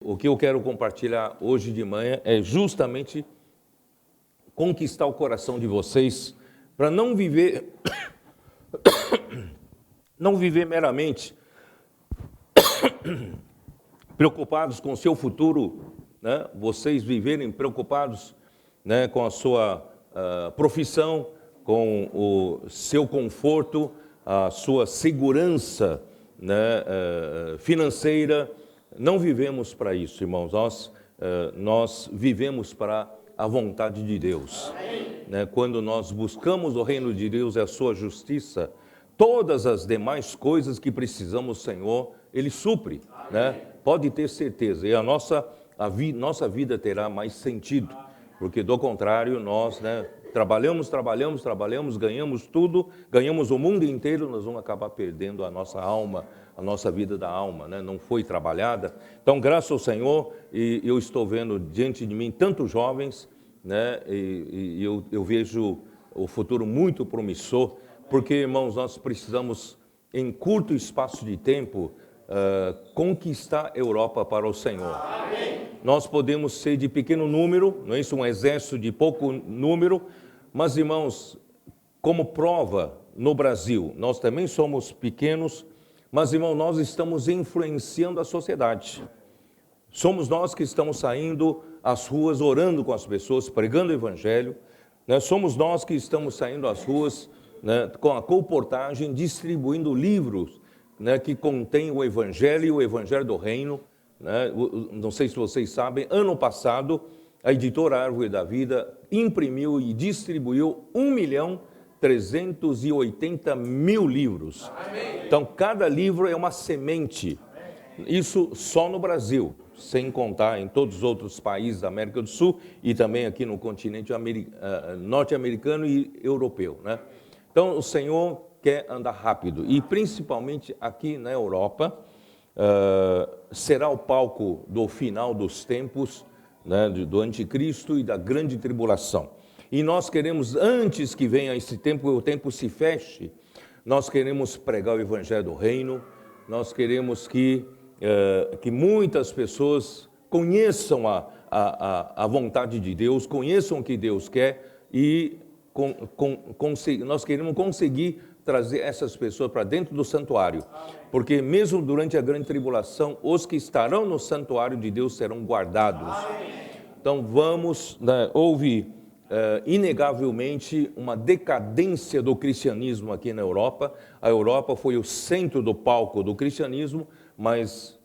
O que eu quero compartilhar hoje de manhã é justamente conquistar o coração de vocês para não viver meramente preocupados com o seu futuro, né? Vocês viverem preocupados, né, com a sua profissão, com o seu conforto, a sua segurança, né, financeira. Não vivemos para isso, irmãos. Nós vivemos para a vontade de Deus. Né? Quando nós buscamos o reino de Deus e a sua justiça, todas as demais coisas que precisamos, Senhor, Ele supre. Né? Pode ter certeza. E a nossa vida terá mais sentido. Porque, do contrário, nós, né, trabalhamos, ganhamos tudo, ganhamos o mundo inteiro, nós vamos acabar perdendo a nossa alma, a nossa vida da alma, né? Não foi trabalhada. Então, graças ao Senhor, e eu estou vendo diante de mim tantos jovens, né? E eu vejo o futuro muito promissor, porque, irmãos, nós precisamos, em curto espaço de tempo, conquistar a Europa para o Senhor. Amém. Nós podemos ser de pequeno número, não é isso? Um exército de pouco número, mas, irmãos, como prova, no Brasil, nós também somos pequenos, mas, irmão, nós estamos influenciando a sociedade. Somos nós que estamos saindo às ruas, orando com as pessoas, pregando o Evangelho, né? Somos nós que estamos saindo às ruas, né, com a colportagem, distribuindo livros, né, que contêm o Evangelho e o Evangelho do Reino. Né? Não sei se vocês sabem, ano passado, a editora Árvore da Vida imprimiu e distribuiu 1.380.000 livros. Amém. Então, cada livro é uma semente. Isso só no Brasil, sem contar em todos os outros países da América do Sul e também aqui no continente norte-americano e europeu. Né? Então, o Senhor quer andar rápido, e principalmente aqui na Europa, será o palco do final dos tempos, né, do anticristo e da grande tribulação. E nós queremos, antes que venha esse tempo, o tempo se feche, nós queremos pregar o Evangelho do Reino, nós queremos que muitas pessoas conheçam a vontade de Deus, conheçam o que Deus quer, e nós queremos conseguir trazer essas pessoas para dentro do santuário, porque mesmo durante a grande tribulação, os que estarão no santuário de Deus serão guardados. Então vamos, né, houve inegavelmente uma decadência do cristianismo aqui na Europa. A Europa foi o centro do palco do cristianismo, mas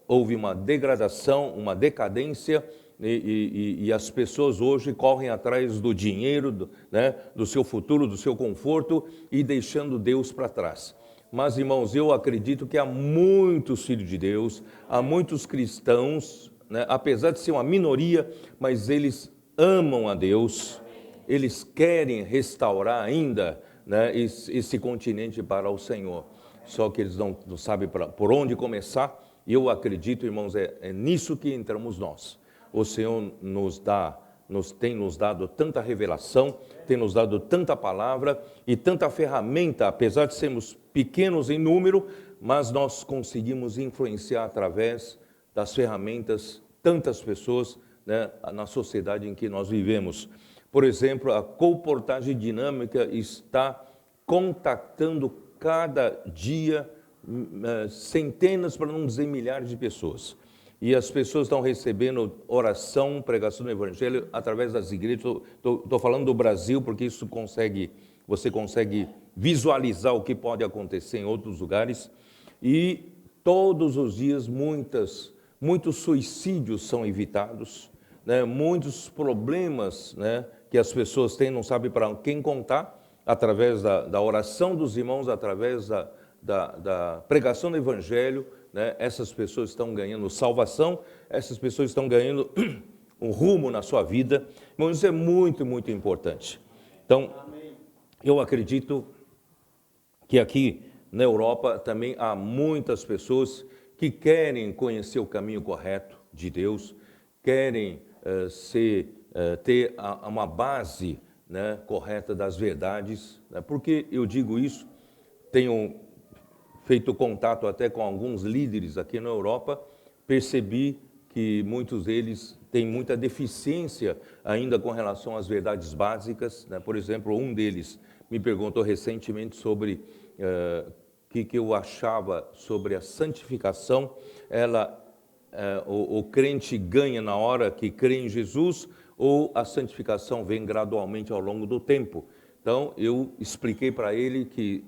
houve uma degradação, uma decadência, e as pessoas hoje correm atrás do dinheiro, né, do seu futuro, do seu conforto, e deixando Deus para trás. Mas, irmãos, eu acredito que há muitos filhos de Deus, há muitos cristãos, né, apesar de ser uma minoria, mas eles amam a Deus, eles querem restaurar ainda, né, esse continente para o Senhor. Só que eles não sabem por onde começar, e eu acredito, irmãos, é nisso que entramos nós. O Senhor tem nos dado tanta revelação, tem nos dado tanta palavra e tanta ferramenta, apesar de sermos pequenos em número, mas nós conseguimos influenciar através das ferramentas tantas pessoas, né, na sociedade em que nós vivemos. Por exemplo, a colportagem dinâmica está contactando cada dia centenas, para não dizer milhares de pessoas. E as pessoas estão recebendo oração, pregação do Evangelho através das igrejas. Estou falando do Brasil, porque isso você consegue visualizar o que pode acontecer em outros lugares. E todos os dias muitos suicídios são evitados, né? Muitos problemas, né, que as pessoas têm, não sabem para quem contar, através da oração dos irmãos, através da pregação do Evangelho, né? Essas pessoas estão ganhando salvação, essas pessoas estão ganhando um rumo na sua vida. Mas isso é muito, muito importante. Então, eu acredito que aqui na Europa também há muitas pessoas que querem conhecer o caminho correto de Deus, querem ter uma base, né, correta das verdades. Né? Por que eu digo isso? Tenho feito contato até com alguns líderes aqui na Europa, percebi que muitos deles têm muita deficiência ainda com relação às verdades básicas, né? Por exemplo, um deles me perguntou recentemente sobre o que eu achava sobre a santificação. O crente ganha na hora que crê em Jesus, ou a santificação vem gradualmente ao longo do tempo? Então, eu expliquei para ele que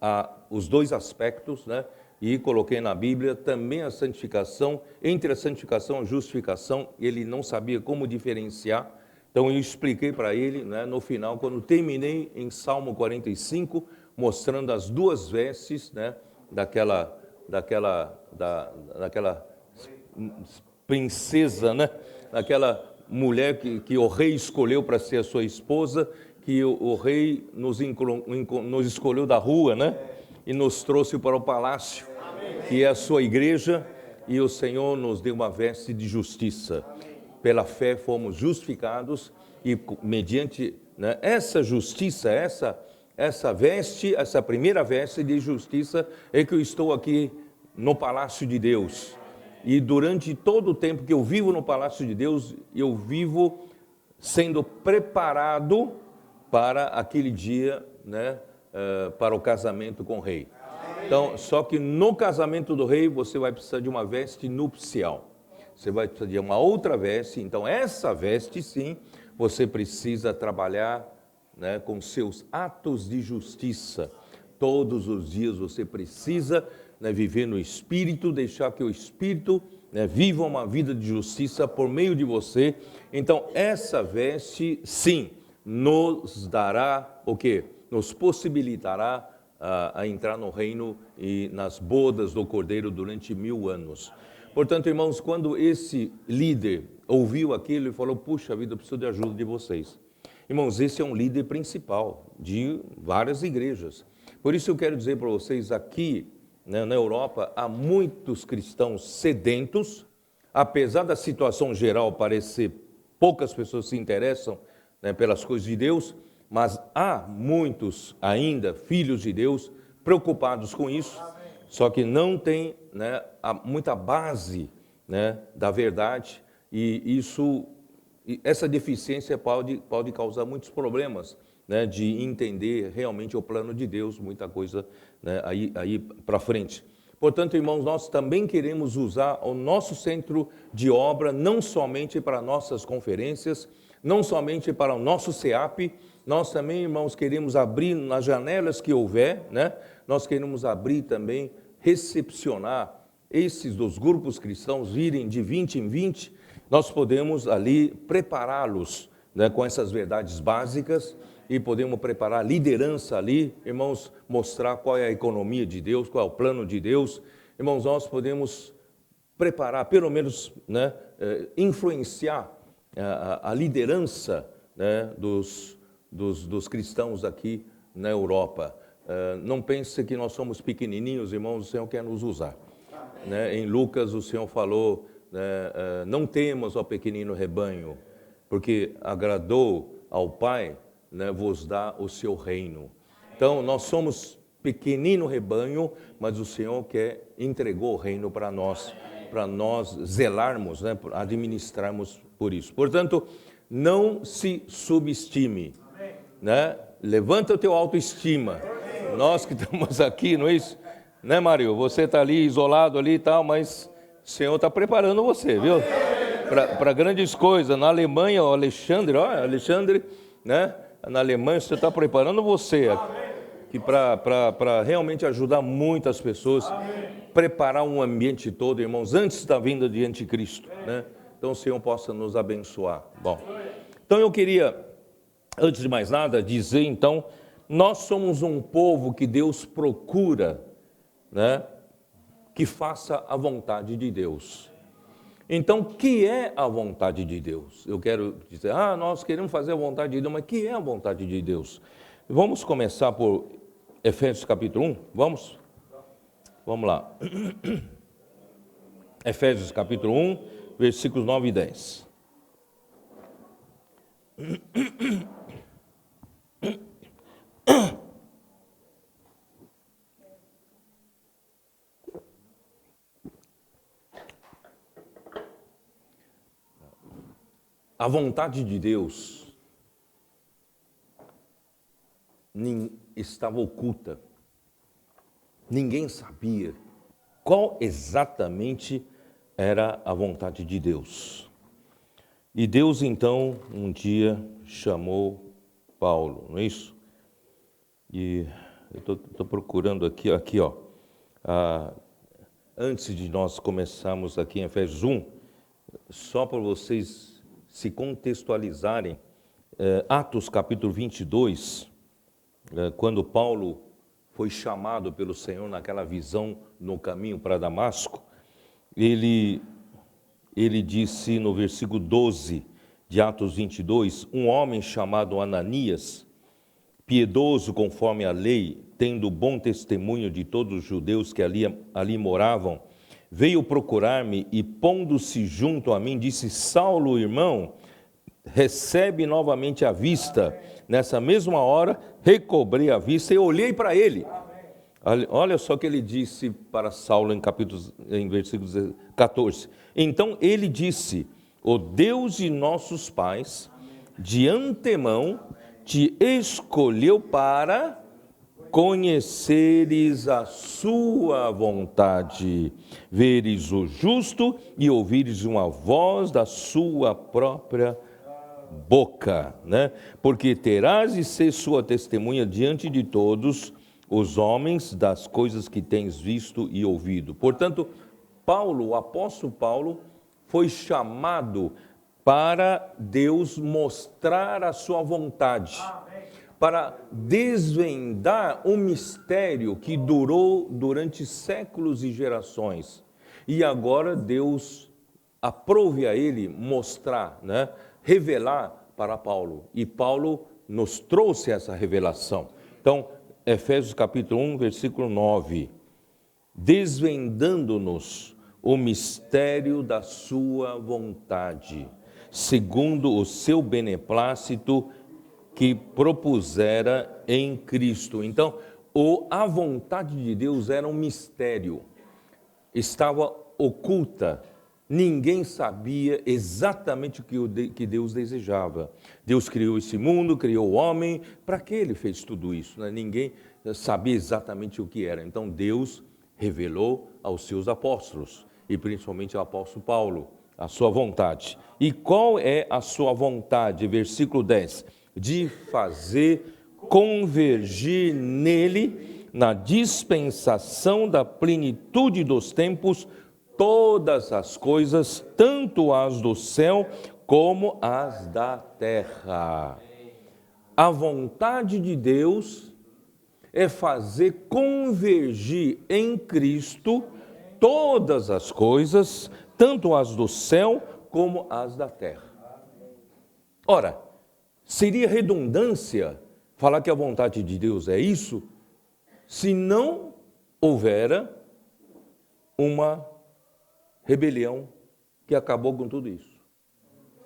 há os dois aspectos, né? E coloquei na Bíblia também a santificação, entre a santificação e a justificação, ele não sabia como diferenciar. Então, eu expliquei para ele, né, no final, quando terminei em Salmo 45, mostrando as duas vestes, né, daquela princesa, né, daquela mulher que o rei escolheu para ser a sua esposa, que o rei nos escolheu da rua, né, e nos trouxe para o palácio, que é a sua igreja, e o Senhor nos deu uma veste de justiça. Pela fé fomos justificados, e mediante, né, essa justiça, essa veste, essa primeira veste de justiça, é que eu estou aqui no palácio de Deus. E durante todo o tempo que eu vivo no palácio de Deus, eu vivo sendo preparado para aquele dia, né, para o casamento com o rei. Então, só que no casamento do rei, você vai precisar de uma veste nupcial. Você vai precisar de uma outra veste. Então, essa veste, sim, você precisa trabalhar, né, com seus atos de justiça. Todos os dias você precisa, né, viver no Espírito, deixar que o Espírito, né, viva uma vida de justiça por meio de você. Então, essa veste, sim, nos dará o quê? Nos possibilitará a entrar no reino e nas bodas do Cordeiro durante 1000 anos. Portanto, irmãos, quando esse líder ouviu aquilo e falou, puxa vida, eu preciso de ajuda de vocês. Irmãos, esse é um líder principal de várias igrejas. Por isso eu quero dizer para vocês, aqui, né, na Europa, há muitos cristãos sedentos, apesar da situação geral parecer poucas pessoas se interessam, né, pelas coisas de Deus, mas há muitos ainda filhos de Deus preocupados com isso, só que não tem, né, muita base, né, da verdade, e essa deficiência pode causar muitos problemas, né, de entender realmente o plano de Deus, muita coisa, né, aí para frente. Portanto, irmãos, nós também queremos usar o nosso centro de obra, não somente para nossas conferências, não somente para o nosso CEAP, nós também, irmãos, queremos abrir nas janelas que houver, né? Nós queremos abrir também, recepcionar esses dos grupos cristãos, virem de 20 em 20, nós podemos ali prepará-los, né, com essas verdades básicas, e podemos preparar liderança ali, irmãos, mostrar qual é a economia de Deus, qual é o plano de Deus. Irmãos, nós podemos preparar, pelo menos, né, influenciar a liderança, né, dos cristãos aqui na Europa. Não pense que nós somos pequenininhos, irmãos, o Senhor quer nos usar. Né? Em Lucas o Senhor falou, né, não temas, ó pequenino rebanho, porque agradou ao Pai, né, vos dá o seu reino. Então, nós somos pequenino rebanho, mas o Senhor entregou o reino para nós zelarmos, né, administrarmos por isso. Portanto, não se subestime, né? Levanta o teu autoestima. Nós que estamos aqui, não é isso? Né, Mário? Você está ali isolado ali e tal, mas o Senhor está preparando você, viu? Para grandes coisas. Na Alemanha, o Alexandre, né? Na Alemanha, você está preparando você que para realmente ajudar muitas pessoas, preparar um ambiente todo, irmãos, antes da vinda de Anticristo, né? Então o Senhor possa nos abençoar. Bom, então eu queria, antes de mais nada, dizer então, nós somos um povo que Deus procura, né, que faça a vontade de Deus. Então, que é a vontade de Deus? Eu quero dizer, nós queremos fazer a vontade de Deus, mas que é a vontade de Deus? Vamos começar por Efésios capítulo 1, vamos lá. Efésios capítulo 1, versículos 9 e 10. a vontade de Deus estava oculta. Ninguém sabia qual exatamente era a vontade de Deus. E Deus, então, um dia chamou Paulo, não é isso? E eu estou procurando aqui, ó. Antes de nós começarmos aqui em Efésios 1, só para vocês se contextualizarem, Atos capítulo 22, quando Paulo foi chamado pelo Senhor naquela visão no caminho para Damasco, ele disse no versículo 12 de Atos 22, um homem chamado Ananias, piedoso conforme a lei, tendo bom testemunho de todos os judeus que ali moravam, veio procurar-me e, pondo-se junto a mim, disse: Saulo, irmão, recebe novamente a vista. Nessa mesma hora, recobrei a vista e olhei para ele. Olha só o que ele disse para Saulo em versículo 14. Então ele disse: o Deus de nossos pais, de antemão, te escolheu para conheceres a sua vontade, veres o justo e ouvires uma voz da sua própria boca, né? Porque terás de ser sua testemunha diante de todos os homens das coisas que tens visto e ouvido. Portanto, Paulo, o apóstolo Paulo, foi chamado para Deus mostrar a sua vontade, para desvendar um mistério que durou durante séculos e gerações. E agora Deus aprove a ele mostrar, né, revelar para Paulo. E Paulo nos trouxe essa revelação. Então, Efésios capítulo 1, versículo 9. Desvendando-nos o mistério da sua vontade, segundo o seu beneplácito que propusera em Cristo. Então, a vontade de Deus era um mistério, estava oculta, ninguém sabia exatamente o que Deus desejava. Deus criou esse mundo, criou o homem, para que ele fez tudo isso? Né? Ninguém sabia exatamente o que era. Então, Deus revelou aos seus apóstolos, e principalmente ao apóstolo Paulo, a sua vontade. E qual é a sua vontade? Versículo 10. De fazer convergir nele, na dispensação da plenitude dos tempos, todas as coisas, tanto as do céu como as da terra. A vontade de Deus é fazer convergir em Cristo todas as coisas, tanto as do céu como as da terra. Ora, seria redundância falar que a vontade de Deus é isso, se não houvera uma rebelião que acabou com tudo isso.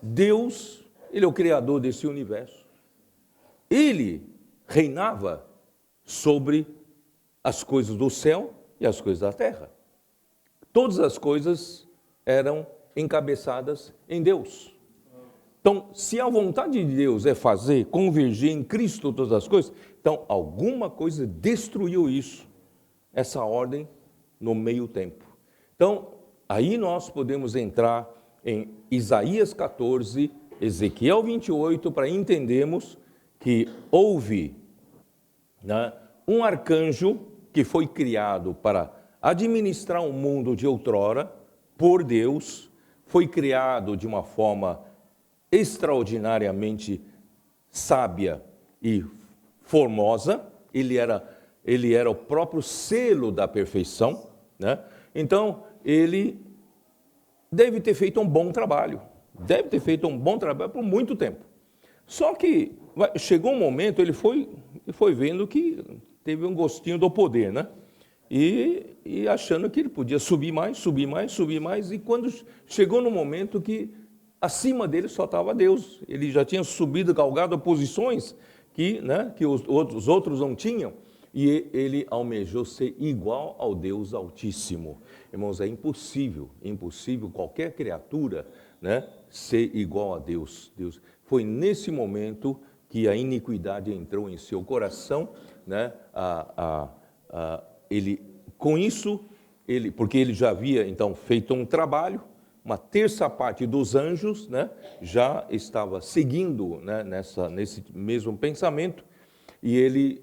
Deus, ele é o criador desse universo. Ele reinava sobre as coisas do céu e as coisas da terra. Todas as coisas eram encabeçadas em Deus. Então, se a vontade de Deus é fazer convergir em Cristo todas as coisas, então alguma coisa destruiu isso, essa ordem no meio tempo. Então, aí nós podemos entrar em Isaías 14, Ezequiel 28, para entendermos que houve, né, um arcanjo que foi criado para administrar o mundo de outrora, por Deus, foi criado de uma forma extraordinariamente sábia e formosa, ele era o próprio selo da perfeição, né? Então, ele deve ter feito um bom trabalho, por muito tempo. Só que chegou um momento, ele foi vendo que teve um gostinho do poder, né? E achando que ele podia subir mais, e quando chegou no momento que acima dele só estava Deus, ele já tinha subido, galgado posições que os outros não tinham, e ele almejou ser igual ao Deus Altíssimo. Irmãos, é impossível qualquer criatura né, ser igual a Deus. Foi nesse momento que a iniquidade entrou em seu coração, né, com isso, porque ele já havia então feito um trabalho, uma terça parte dos anjos, né, já estava seguindo, né, nesse mesmo pensamento, e ele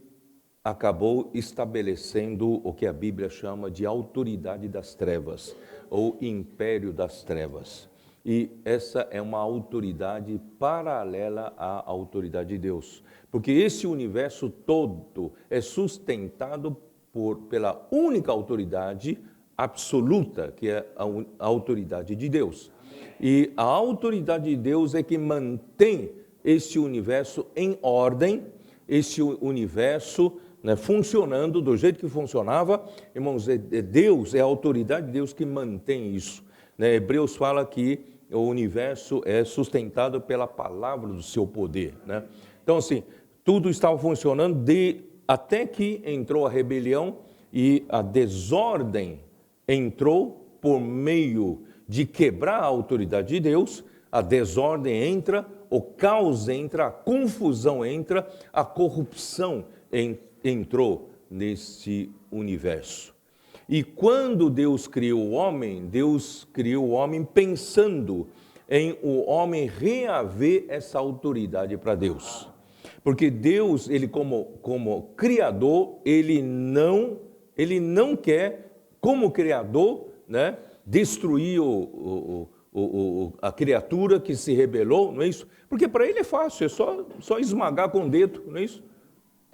acabou estabelecendo o que a Bíblia chama de autoridade das trevas, ou império das trevas. E essa é uma autoridade paralela à autoridade de Deus, porque esse universo todo é sustentado pela única autoridade absoluta, que é a autoridade de Deus. E a autoridade de Deus é que mantém esse universo em ordem, esse universo, né, funcionando do jeito que funcionava. Irmãos, Deus, é a autoridade de Deus que mantém isso. Né? Hebreus fala que o universo é sustentado pela palavra do seu poder. Né? Então, assim, tudo estava funcionando até que entrou a rebelião e a desordem entrou por meio de quebrar a autoridade de Deus. A desordem entra, o caos entra, a confusão entra, a corrupção entrou nesse universo. E quando Deus criou o homem pensando em o homem reaver essa autoridade para Deus. Porque Deus, ele como criador, ele não quer, como criador, né, destruir a criatura que se rebelou, não é isso? Porque para ele é fácil, é só esmagar com o dedo, não é isso?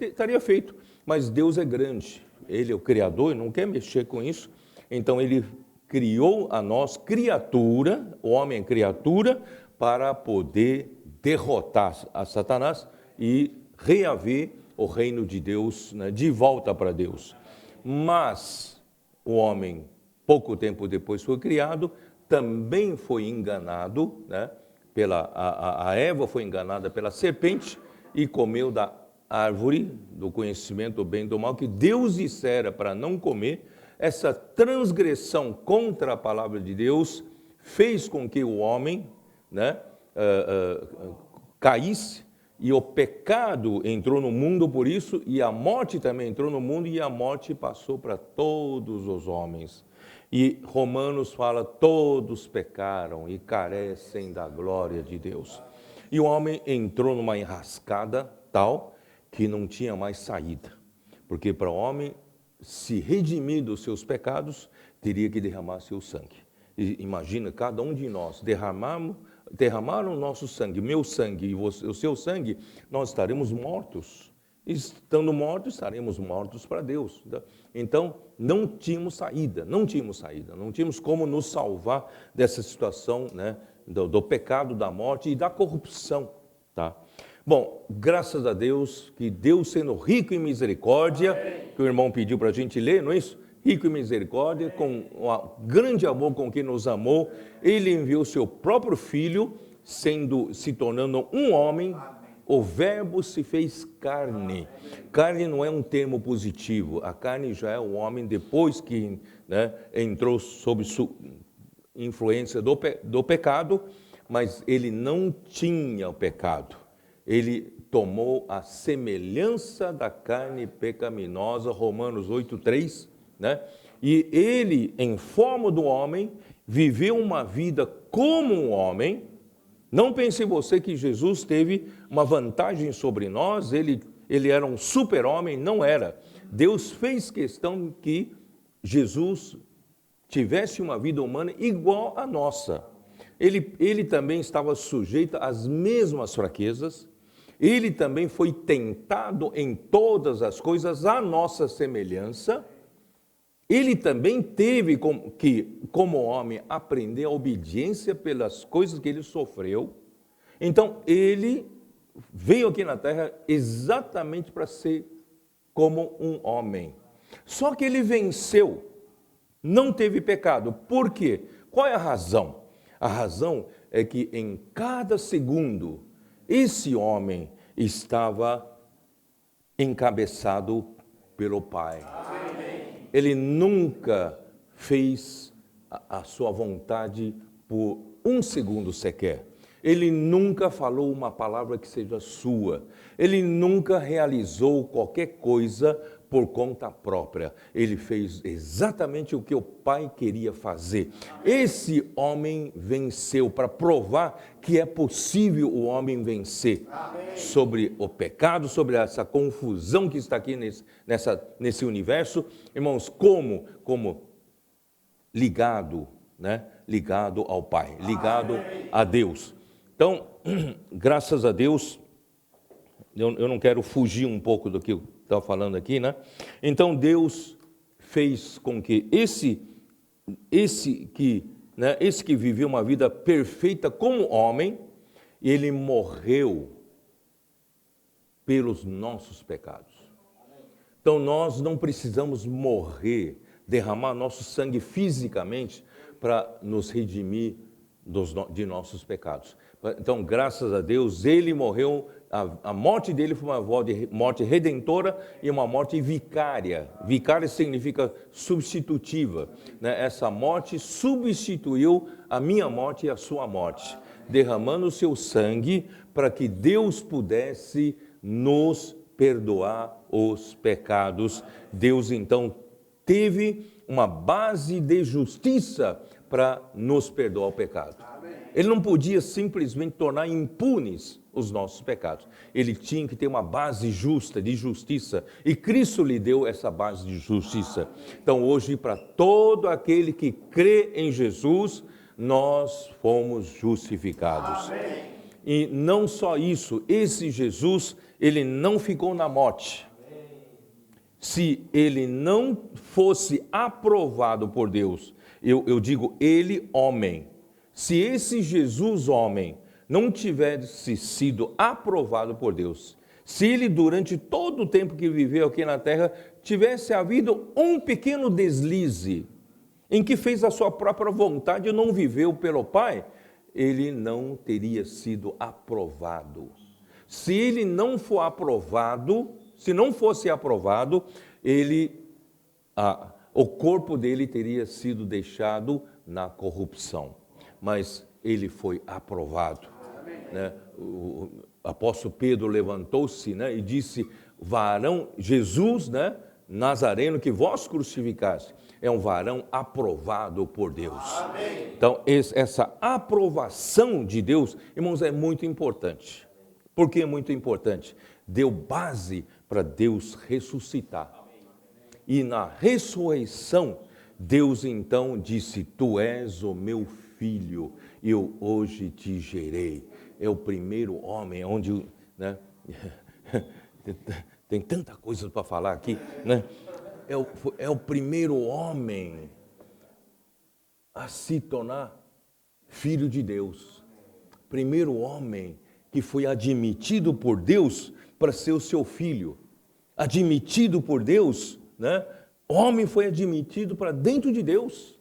Estaria feito. Mas Deus é grande, ele é o criador, ele não quer mexer com isso. Então ele criou a nós criatura, o homem é criatura, para poder derrotar a Satanás e reaver o reino de Deus, né, de volta para Deus. Mas o homem, pouco tempo depois foi criado, também foi enganado, né, a Eva foi enganada pela serpente e comeu da árvore do conhecimento do bem e do mal, que Deus dissera para não comer. Essa transgressão contra a palavra de Deus fez com que o homem, né, caísse, e o pecado entrou no mundo por isso, e a morte também entrou no mundo, e a morte passou para todos os homens. E Romanos fala, todos pecaram e carecem da glória de Deus. E o homem entrou numa enrascada tal que não tinha mais saída, porque para o homem se redimir dos seus pecados, teria que derramar seu sangue. E imagina, cada um de nós derramaram o nosso sangue, meu sangue e o seu sangue, nós estaremos mortos. Estando mortos, estaremos mortos para Deus. Então, não tínhamos saída, não tínhamos como nos salvar dessa situação, né, do pecado, da morte e da corrupção. Tá? Bom, graças a Deus, que Deus sendo rico em misericórdia, que o irmão pediu para a gente ler, não é isso? Rico em misericórdia, com o grande amor com que nos amou, ele enviou seu próprio Filho, se tornando um homem. O verbo se fez carne. Carne não é um termo positivo, a carne já é o homem depois que, né, entrou sob influência do pecado, mas ele não tinha o pecado. Ele tomou a semelhança da carne pecaminosa, Romanos 8:3, né? E ele, em forma do homem, viveu uma vida como um homem. Não pense você que Jesus teve uma vantagem sobre nós, ele era um super-homem, não era. Deus fez questão que Jesus tivesse uma vida humana igual à nossa. Ele também estava sujeito às mesmas fraquezas, ele também foi tentado em todas as coisas à nossa semelhança. Ele também teve que, como homem, aprender a obediência pelas coisas que ele sofreu. Então, ele veio aqui na terra exatamente para ser como um homem. Só que ele venceu, não teve pecado. Por quê? Qual é a razão? A razão é que em cada segundo, esse homem estava encabeçado pelo Pai. Ele nunca fez a sua vontade um segundo sequer. Ele nunca falou uma palavra que seja sua. Ele nunca realizou qualquer coisa por conta própria. Ele fez exatamente o que o Pai queria fazer. Esse homem venceu para provar que é possível o homem vencer. Amém. Sobre o pecado, sobre essa confusão que está aqui nesse universo. Irmãos, como ligado, né? Ligado ao Pai, ligado a Deus. Então, graças a Deus, eu não quero fugir um pouco do que eu estava falando aqui, né? Então, Deus fez com que esse que viveu uma vida perfeita como homem, ele morreu pelos nossos pecados. Então, nós não precisamos morrer, derramar nosso sangue fisicamente para nos redimir de nossos pecados. Então, graças a Deus, ele morreu, a morte dele foi uma morte redentora e uma morte vicária. Vicária significa substitutiva, né? Essa morte substituiu a minha morte e a sua morte, derramando o seu sangue para que Deus pudesse nos perdoar os pecados. Deus, então, teve uma base de justiça para nos perdoar o pecado. Ele não podia simplesmente tornar impunes os nossos pecados. Ele tinha que ter uma base justa, de justiça. E Cristo lhe deu essa base de justiça. Então, hoje, para todo aquele que crê em Jesus, nós fomos justificados. Amém. E não só isso, esse Jesus, ele não ficou na morte. Se ele não fosse aprovado por Deus, eu digo ele, homem, se esse Jesus, homem, não tivesse sido aprovado por Deus, se ele durante todo o tempo que viveu aqui na terra, tivesse havido um pequeno deslize, em que fez a sua própria vontade e não viveu pelo Pai, ele não teria sido aprovado. Se ele não for aprovado, se não fosse aprovado, o corpo dele teria sido deixado na corrupção. Mas ele foi aprovado. Né? O apóstolo Pedro levantou-se, né, e disse, varão, Jesus, né, Nazareno, que vós crucificaste, é um varão aprovado por Deus. Amém. Então, essa aprovação de Deus, irmãos, é muito importante. Por que é muito importante? Deu base para Deus ressuscitar. E na ressurreição, Deus então disse, tu és o meu filho, eu hoje te gerei. É o primeiro homem, onde, né, tem tanta coisa para falar aqui, né? É o primeiro homem a se tornar filho de Deus. Primeiro homem que foi admitido por Deus para ser o seu filho. Admitido por Deus, né? O homem foi admitido para dentro de Deus.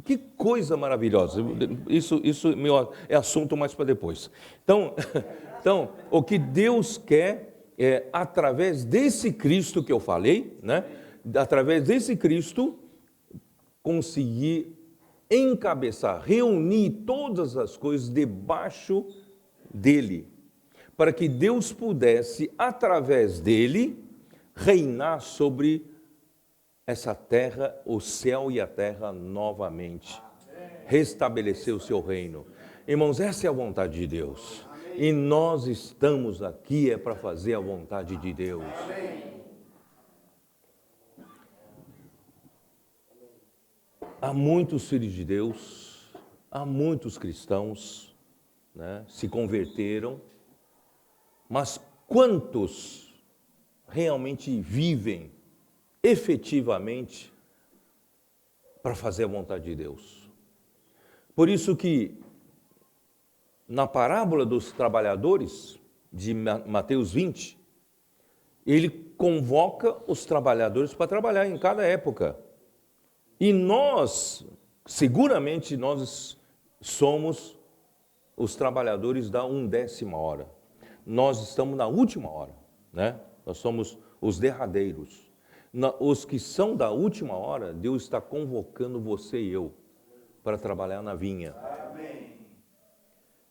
Que coisa maravilhosa. Isso é assunto mais para depois. Então, o que Deus quer é, através desse Cristo que eu falei, né? Através desse Cristo, conseguir encabeçar, reunir todas as coisas debaixo dele, para que Deus pudesse, através dele, reinar sobre essa terra, o céu e a terra novamente, restabelecer o seu reino. Irmãos, essa é a vontade de Deus. E nós estamos aqui para fazer a vontade de Deus. Há muitos filhos de Deus, há muitos cristãos, né, se converteram, mas quantos realmente vivem efetivamente para fazer a vontade de Deus? Por isso que na parábola dos trabalhadores de Mateus 20, ele convoca os trabalhadores para trabalhar em cada época. E nós, seguramente nós somos os trabalhadores da 1/10 hora. Nós estamos na última hora, né? Nós somos os derradeiros. Os que são da última hora, Deus está convocando você e eu para trabalhar na vinha. Amém.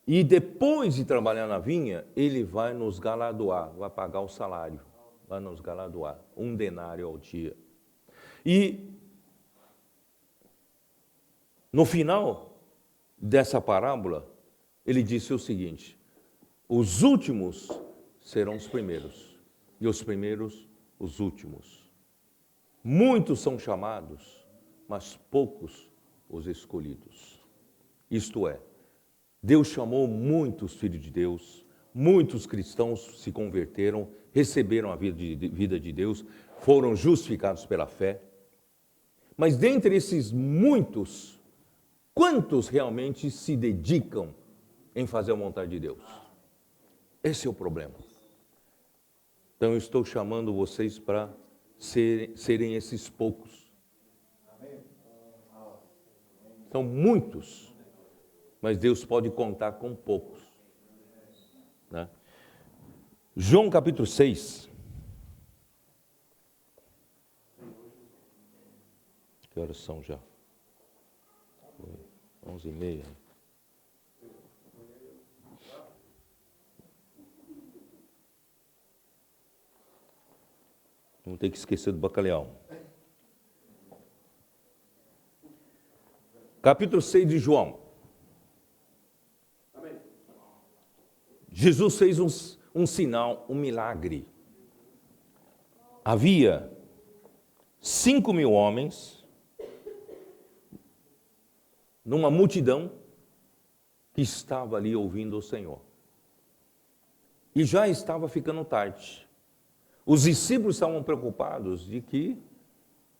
E depois de trabalhar na vinha, ele vai nos galardoar, vai pagar o salário, vai nos galardoar, 1 denário ao dia. E no final dessa parábola, ele disse o seguinte: os últimos serão os primeiros, e os primeiros os últimos. Muitos são chamados, mas poucos os escolhidos. Isto é, Deus chamou muitos filhos de Deus, muitos cristãos se converteram, receberam a vida de Deus, foram justificados pela fé. Mas dentre esses muitos, quantos realmente se dedicam em fazer a vontade de Deus? Esse é o problema. Então eu estou chamando vocês para serem esses poucos. São muitos, mas Deus pode contar com poucos. Né? João capítulo 6. Que horas são já? 11h30. Não tem que esquecer do bacalhau. Capítulo 6 de João. Jesus fez um sinal, um milagre. Havia 5.000 homens numa multidão que estava ali ouvindo o Senhor. E já estava ficando tarde. Os discípulos estavam preocupados de que,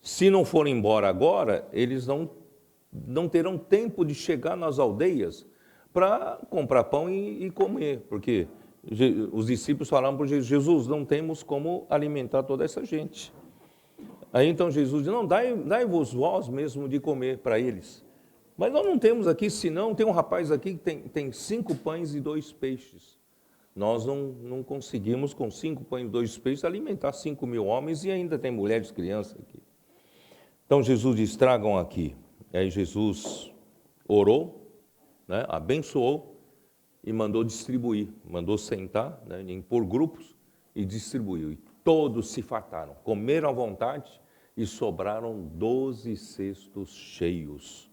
se não forem embora agora, eles não terão tempo de chegar nas aldeias para comprar pão e comer, porque os discípulos falaram para Jesus: não temos como alimentar toda essa gente. Aí então Jesus disse: não, dai-vos vós mesmo de comer para eles. Mas nós não temos aqui, senão tem um rapaz aqui que tem 5 pães e 2 peixes. Nós não conseguimos, com 5 pães e 2 peixes, alimentar 5.000 homens, e ainda tem mulheres e crianças aqui. Então Jesus diz: tragam aqui. E aí Jesus orou, né, abençoou e mandou distribuir, mandou sentar, né, por grupos, e distribuiu. E todos se fartaram, comeram à vontade e sobraram 12 cestos cheios.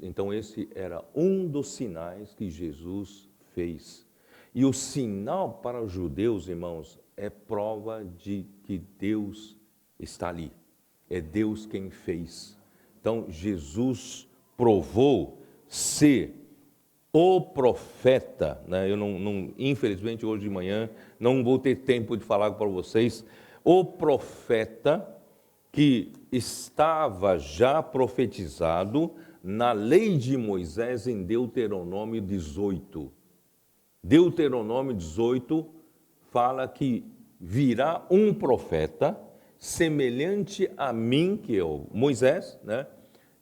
Então esse era um dos sinais que Jesus fez. E o sinal para os judeus, irmãos, é prova de que Deus está ali. É Deus quem fez. Então, Jesus provou ser o profeta, né? Eu infelizmente, hoje de manhã, não vou ter tempo de falar para vocês, o profeta que estava já profetizado na lei de Moisés em Deuteronômio 18. Deuteronômio 18 fala que virá um profeta semelhante a mim, que é o Moisés, né?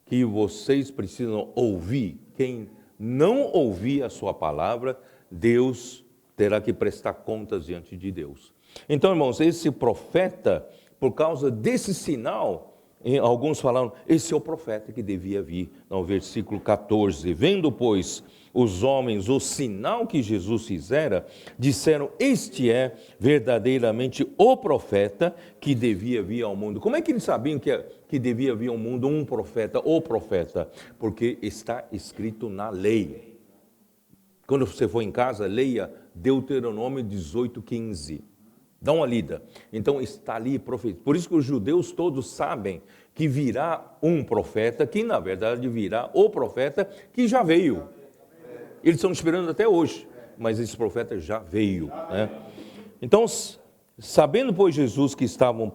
Que vocês precisam ouvir. Quem não ouvir a sua palavra, Deus terá que prestar contas diante de Deus. Então, irmãos, esse profeta, por causa desse sinal, alguns falaram: esse é o profeta que devia vir. No versículo 14, vendo, pois, os homens o sinal que Jesus fizera, disseram: este é verdadeiramente o profeta que devia vir ao mundo. Como é que eles sabiam que devia vir ao mundo um profeta, o profeta? Porque está escrito na lei. Quando você for em casa, leia Deuteronômio 18:15. Dá uma lida. Então está ali profetizado. Por isso que os judeus todos sabem que virá um profeta, que na verdade virá o profeta que já veio. Eles estão esperando até hoje, mas esse profeta já veio, né? Então, sabendo, pois, Jesus que estavam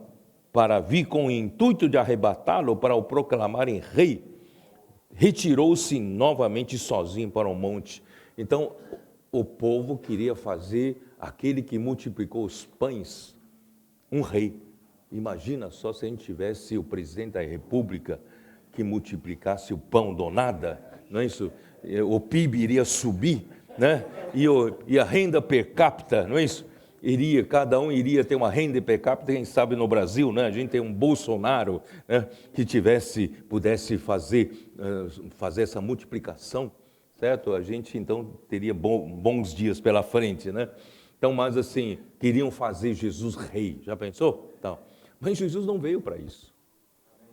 para vir com o intuito de arrebatá-lo para o proclamarem rei, retirou-se novamente sozinho para o monte. Então, o povo queria fazer aquele que multiplicou os pães um rei. Imagina só se a gente tivesse o presidente da República que multiplicasse o pão do nada, não é isso? O PIB iria subir, né? E a renda per capita, não é isso? Cada um iria ter uma renda per capita, quem sabe no Brasil, né? A gente tem um Bolsonaro, né, que pudesse fazer essa multiplicação. certo? A gente então teria bons dias pela frente, né? Então, mas assim, queriam fazer Jesus rei, já pensou? Então, mas Jesus não veio para isso.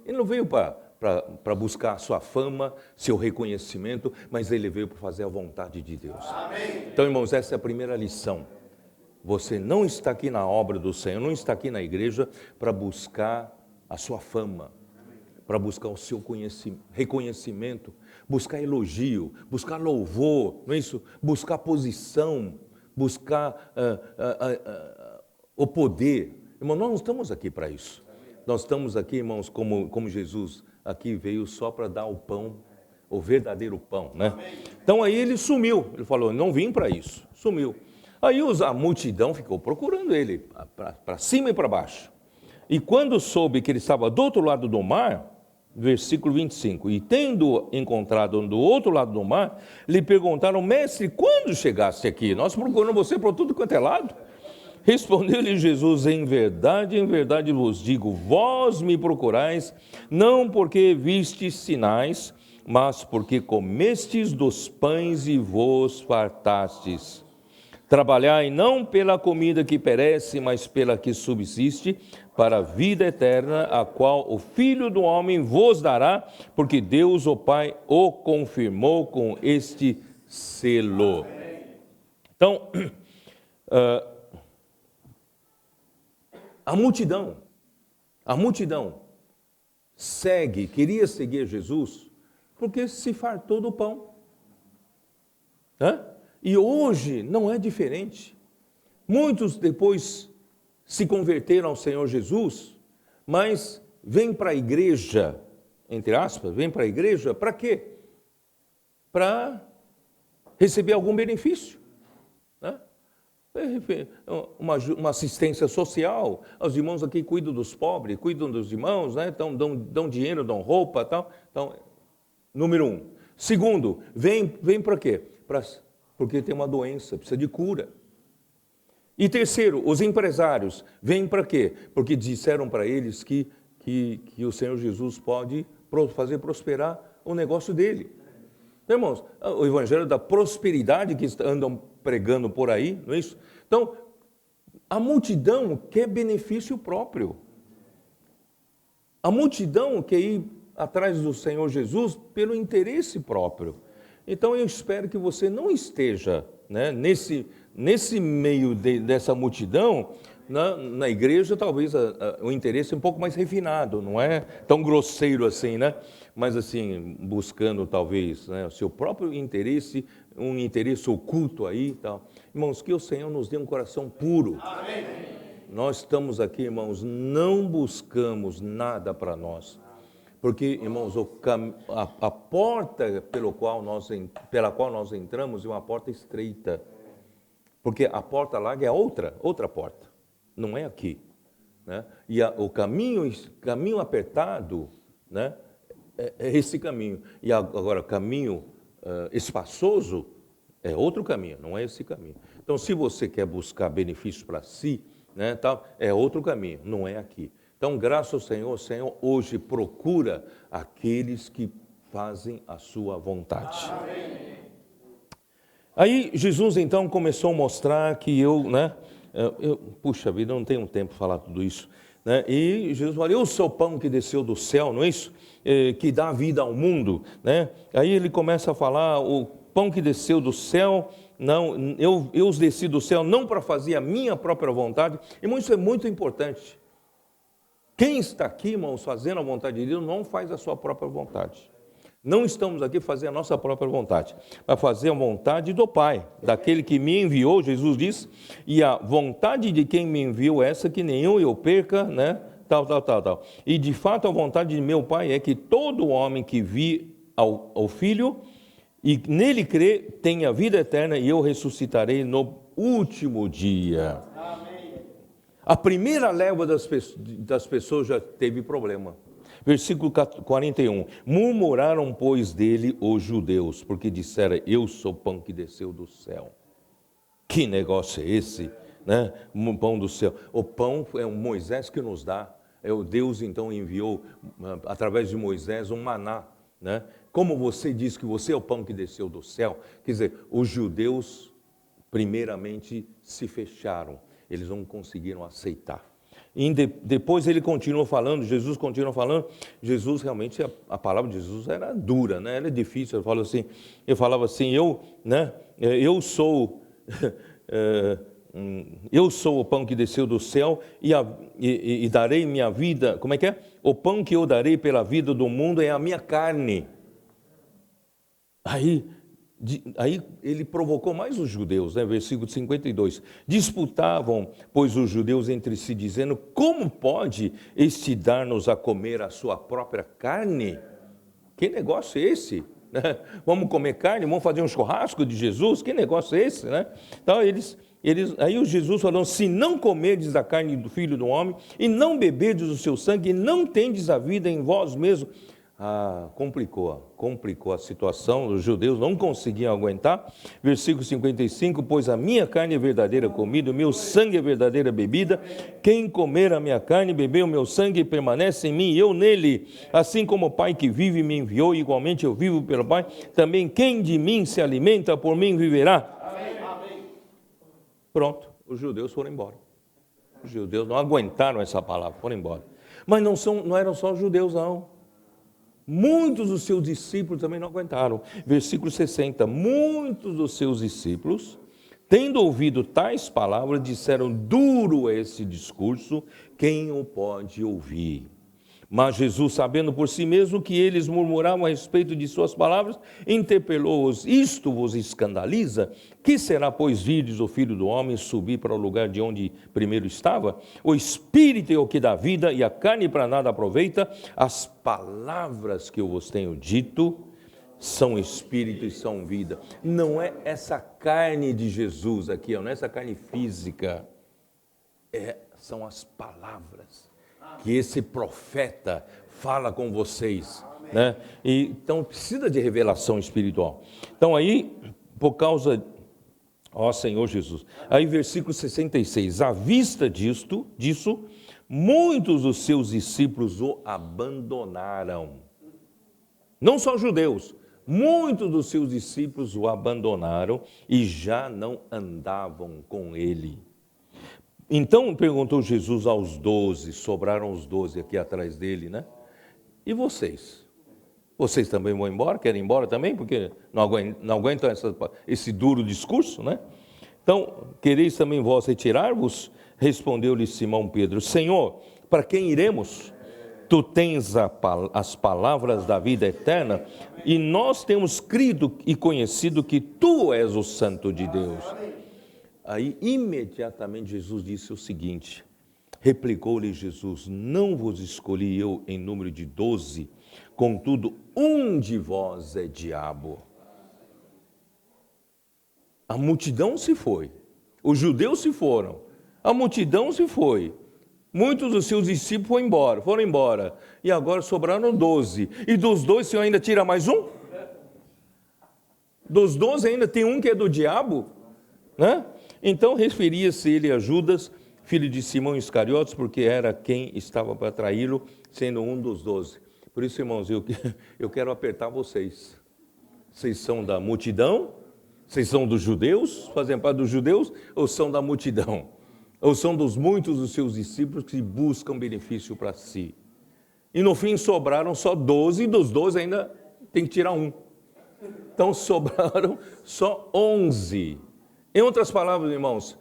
Ele não veio para buscar a sua fama, seu reconhecimento, mas ele veio para fazer a vontade de Deus. Amém. Então, irmãos, essa é a primeira lição. Você não está aqui na obra do Senhor, não está aqui na igreja para buscar a sua fama, para buscar o seu reconhecimento, buscar elogio, buscar louvor, não é isso? Buscar posição, buscar o poder. Irmão, nós não estamos aqui para isso. Nós estamos aqui, irmãos, como Jesus aqui veio só para dar o pão, o verdadeiro pão, né? Então aí ele sumiu, ele falou, não vim para isso, sumiu. Aí a multidão ficou procurando ele, para cima e para baixo. E quando soube que ele estava do outro lado do mar, versículo 25, e tendo encontrado do outro lado do mar, lhe perguntaram, mestre, quando chegaste aqui? Nós procuramos você por tudo quanto é lado. Respondeu-lhe Jesus, em verdade vos digo, vós me procurais, não porque vistes sinais, mas porque comestes dos pães e vos fartastes. Trabalhai não pela comida que perece, mas pela que subsiste, para a vida eterna, a qual o Filho do Homem vos dará, porque Deus, o Pai, o confirmou com este selo. Então, a multidão queria seguir Jesus, porque se fartou do pão. E hoje não é diferente. Muitos depois se converteram ao Senhor Jesus, mas vêm para a igreja, entre aspas, vêm para a igreja para quê? Para receber algum benefício, né? Uma assistência social, os irmãos aqui cuidam dos pobres, cuidam dos irmãos, né? Então, dão dinheiro, dão roupa, tal. Então, número 1. Segundo, vem para quê? Porque tem uma doença, precisa de cura. E terceiro, os empresários vêm para quê? Porque disseram para eles que o Senhor Jesus pode fazer prosperar o negócio dele. Então, irmãos, o evangelho da prosperidade que andam pregando por aí, não é isso? Então, a multidão quer benefício próprio. A multidão quer ir atrás do Senhor Jesus pelo interesse próprio. Então, eu espero que você não esteja, né, nesse meio dessa multidão, na igreja, talvez o interesse é um pouco mais refinado, não é tão grosseiro assim, né? Mas assim, buscando talvez, né, o seu próprio interesse, um interesse oculto aí e tal. Irmãos, que o Senhor nos dê um coração puro. Amém. Nós estamos aqui, irmãos, não buscamos nada para nós. Porque, irmãos, a porta pela qual nós entramos é uma porta estreita. Porque a porta larga é outra porta, não é aqui, né? E o caminho apertado, né, é esse caminho. E agora, caminho espaçoso é outro caminho, não é esse caminho. Então, se você quer buscar benefício para si, né, tal, é outro caminho, não é aqui. Então, graças ao Senhor, o Senhor hoje procura aqueles que fazem a sua vontade. Amém. Aí Jesus então começou a mostrar que puxa vida, eu não tenho tempo para falar tudo isso, né? E Jesus falou, eu sou o pão que desceu do céu, não é isso? Que dá vida ao mundo, né? Aí ele começa a falar, o pão que desceu do céu, não, eu os desci do céu não para fazer a minha própria vontade. Irmão, isso é muito importante. Quem está aqui, irmãos, fazendo a vontade de Deus, não faz a sua própria vontade. Não estamos aqui para fazer a nossa própria vontade, para fazer a vontade do Pai, daquele que me enviou, Jesus diz, e a vontade de quem me enviou essa, que nenhum eu perca, né? Tal. E de fato a vontade de meu Pai é que todo homem que vi ao Filho e nele crê, tenha vida eterna, e eu ressuscitarei no último dia. Amém. A primeira leva das pessoas já teve problema. Versículo 41, murmuraram, pois, dele os judeus, porque disseram, eu sou o pão que desceu do céu. Que negócio é esse, né? O pão do céu. O pão é o Moisés que nos dá. O Deus, então, enviou, através de Moisés, um maná, né? Como você diz que você é o pão que desceu do céu, quer dizer, os judeus primeiramente se fecharam, eles não conseguiram aceitar. E depois ele continua falando, Jesus continua falando, Jesus realmente, a palavra de Jesus era dura, né? Era difícil, ele falava assim, eu sou o pão que desceu do céu e darei minha vida, como é que é? O pão que eu darei pela vida do mundo é a minha carne. Aí ele provocou mais os judeus, né? Versículo 52. Disputavam, pois, os judeus entre si, dizendo, como pode este dar-nos a comer a sua própria carne? Que negócio é esse? Vamos comer carne, vamos fazer um churrasco de Jesus? Que negócio é esse? Né? Então, aí o Jesus falou, se não comerdes a carne do Filho do Homem, e não beberdes o seu sangue, e não tendes a vida em vós mesmos, complicou a situação, os judeus não conseguiam aguentar. Versículo 55, pois a minha carne é verdadeira comida, o meu sangue é verdadeira bebida, quem comer a minha carne e beber o meu sangue permanece em mim e eu nele, assim como o Pai que vive me enviou, igualmente eu vivo pelo Pai, também quem de mim se alimenta por mim viverá. Amém. Pronto, os judeus foram embora. Os judeus não aguentaram essa palavra, foram embora. Mas não eram só os judeus não. Muitos dos seus discípulos também não aguentaram. Versículo 60, muitos dos seus discípulos, tendo ouvido tais palavras, disseram, duro é esse discurso, quem o pode ouvir? Mas Jesus, sabendo por si mesmo que eles murmuravam a respeito de suas palavras, interpelou-os, isto vos escandaliza? Que será, pois, virdes o Filho do Homem subir para o lugar de onde primeiro estava? O Espírito é o que dá vida, e a carne para nada aproveita. As palavras que eu vos tenho dito são Espírito e são vida. Não é essa carne de Jesus aqui, não é essa carne física, são as palavras que esse profeta fala com vocês, né? Então precisa de revelação espiritual. Então aí, por causa, Senhor Jesus, aí versículo 66, à vista disso, muitos dos seus discípulos o abandonaram. Não só judeus, muitos dos seus discípulos o abandonaram e já não andavam com ele. Então perguntou Jesus aos 12, sobraram os 12 aqui atrás dele, né? E vocês? Vocês também vão embora? Querem ir embora também? Porque não aguentam esse duro discurso, né? Então, quereis também vós retirar-vos? Respondeu-lhe Simão Pedro, Senhor, para quem iremos? Tu tens as palavras da vida eterna, e nós temos crido e conhecido que tu és o Santo de Deus. Aí, imediatamente, Jesus disse o seguinte, replicou-lhe Jesus, não vos escolhi eu em número de 12, contudo, um de vós é diabo. A multidão se foi, os judeus se foram, a multidão se foi, muitos dos seus discípulos foram embora, e agora sobraram 12, e dos 12 o Senhor ainda tira mais um? Dos 12 ainda tem um que é do diabo, né? Então referia-se ele a Judas, filho de Simão Iscariotes, porque era quem estava para traí-lo, sendo um dos 12. Por isso, irmãos, eu quero apertar vocês. Vocês são da multidão? Vocês são dos judeus? Fazem parte dos judeus? Ou são da multidão? Ou são dos muitos dos seus discípulos que buscam benefício para si? E no fim sobraram só 12, e dos 12 ainda tem que tirar um. Então sobraram só 11. Em outras palavras, irmãos,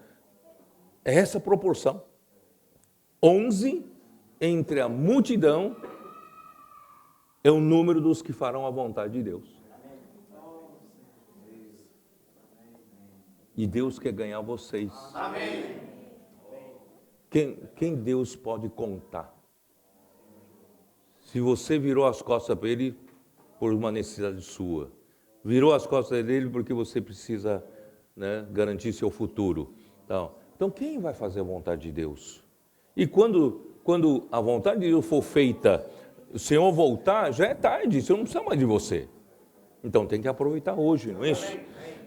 é essa proporção. 11 entre a multidão é o número dos que farão a vontade de Deus. E Deus quer ganhar vocês. Amém. Quem Deus pode contar? Se você virou as costas para Ele por uma necessidade sua, virou as costas dele porque você precisa, né, garantir seu futuro. Então, quem vai fazer a vontade de Deus? E quando a vontade de Deus for feita, o Senhor voltar, já é tarde, o Senhor não precisa mais de você. Então, tem que aproveitar hoje, não é isso?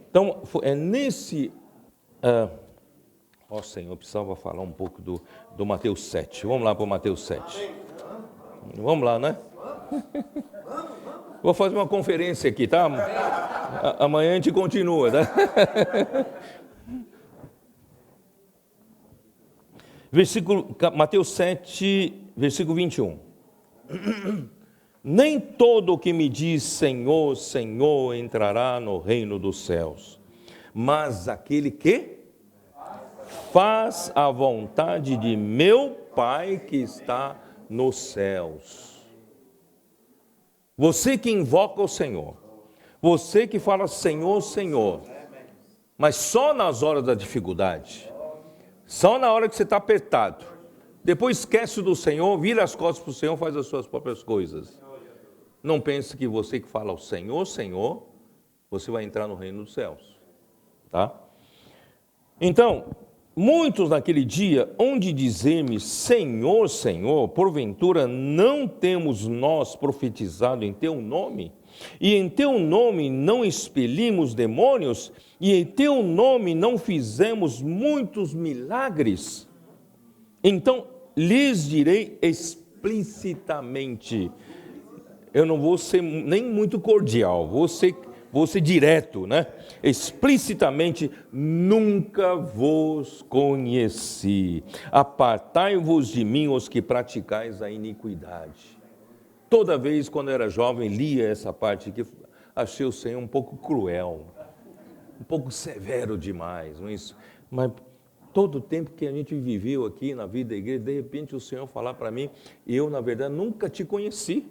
Então, é nesse... Senhor, eu precisava falar um pouco do Mateus 7. Vamos lá para o Mateus 7. Vamos lá, né? Vou fazer uma conferência aqui, tá? Amanhã a gente continua, tá? Mateus 7, versículo 21. Nem todo o que me diz Senhor, Senhor entrará no reino dos céus, mas aquele que faz a vontade de meu Pai que está nos céus. Você que invoca o Senhor, você que fala Senhor, Senhor, mas só nas horas da dificuldade, só na hora que você está apertado, depois esquece do Senhor, vira as costas para o Senhor, faz as suas próprias coisas. Não pense que você que fala o Senhor, Senhor, você vai entrar no reino dos céus, tá? Então, muitos naquele dia, onde dizer-me Senhor, Senhor, porventura não temos nós profetizado em teu nome? E em teu nome não expelimos demônios? E em teu nome não fizemos muitos milagres? Então, lhes direi explicitamente, eu não vou ser nem muito cordial, vou ser direto, né? Explicitamente, nunca vos conheci. Apartai-vos de mim, os que praticais a iniquidade. Toda vez, quando eu era jovem, lia essa parte aqui, achei o Senhor um pouco cruel, um pouco severo demais, não é isso? Mas todo o tempo que a gente viveu aqui na vida da igreja, de repente o Senhor falar para mim, eu, na verdade, nunca te conheci.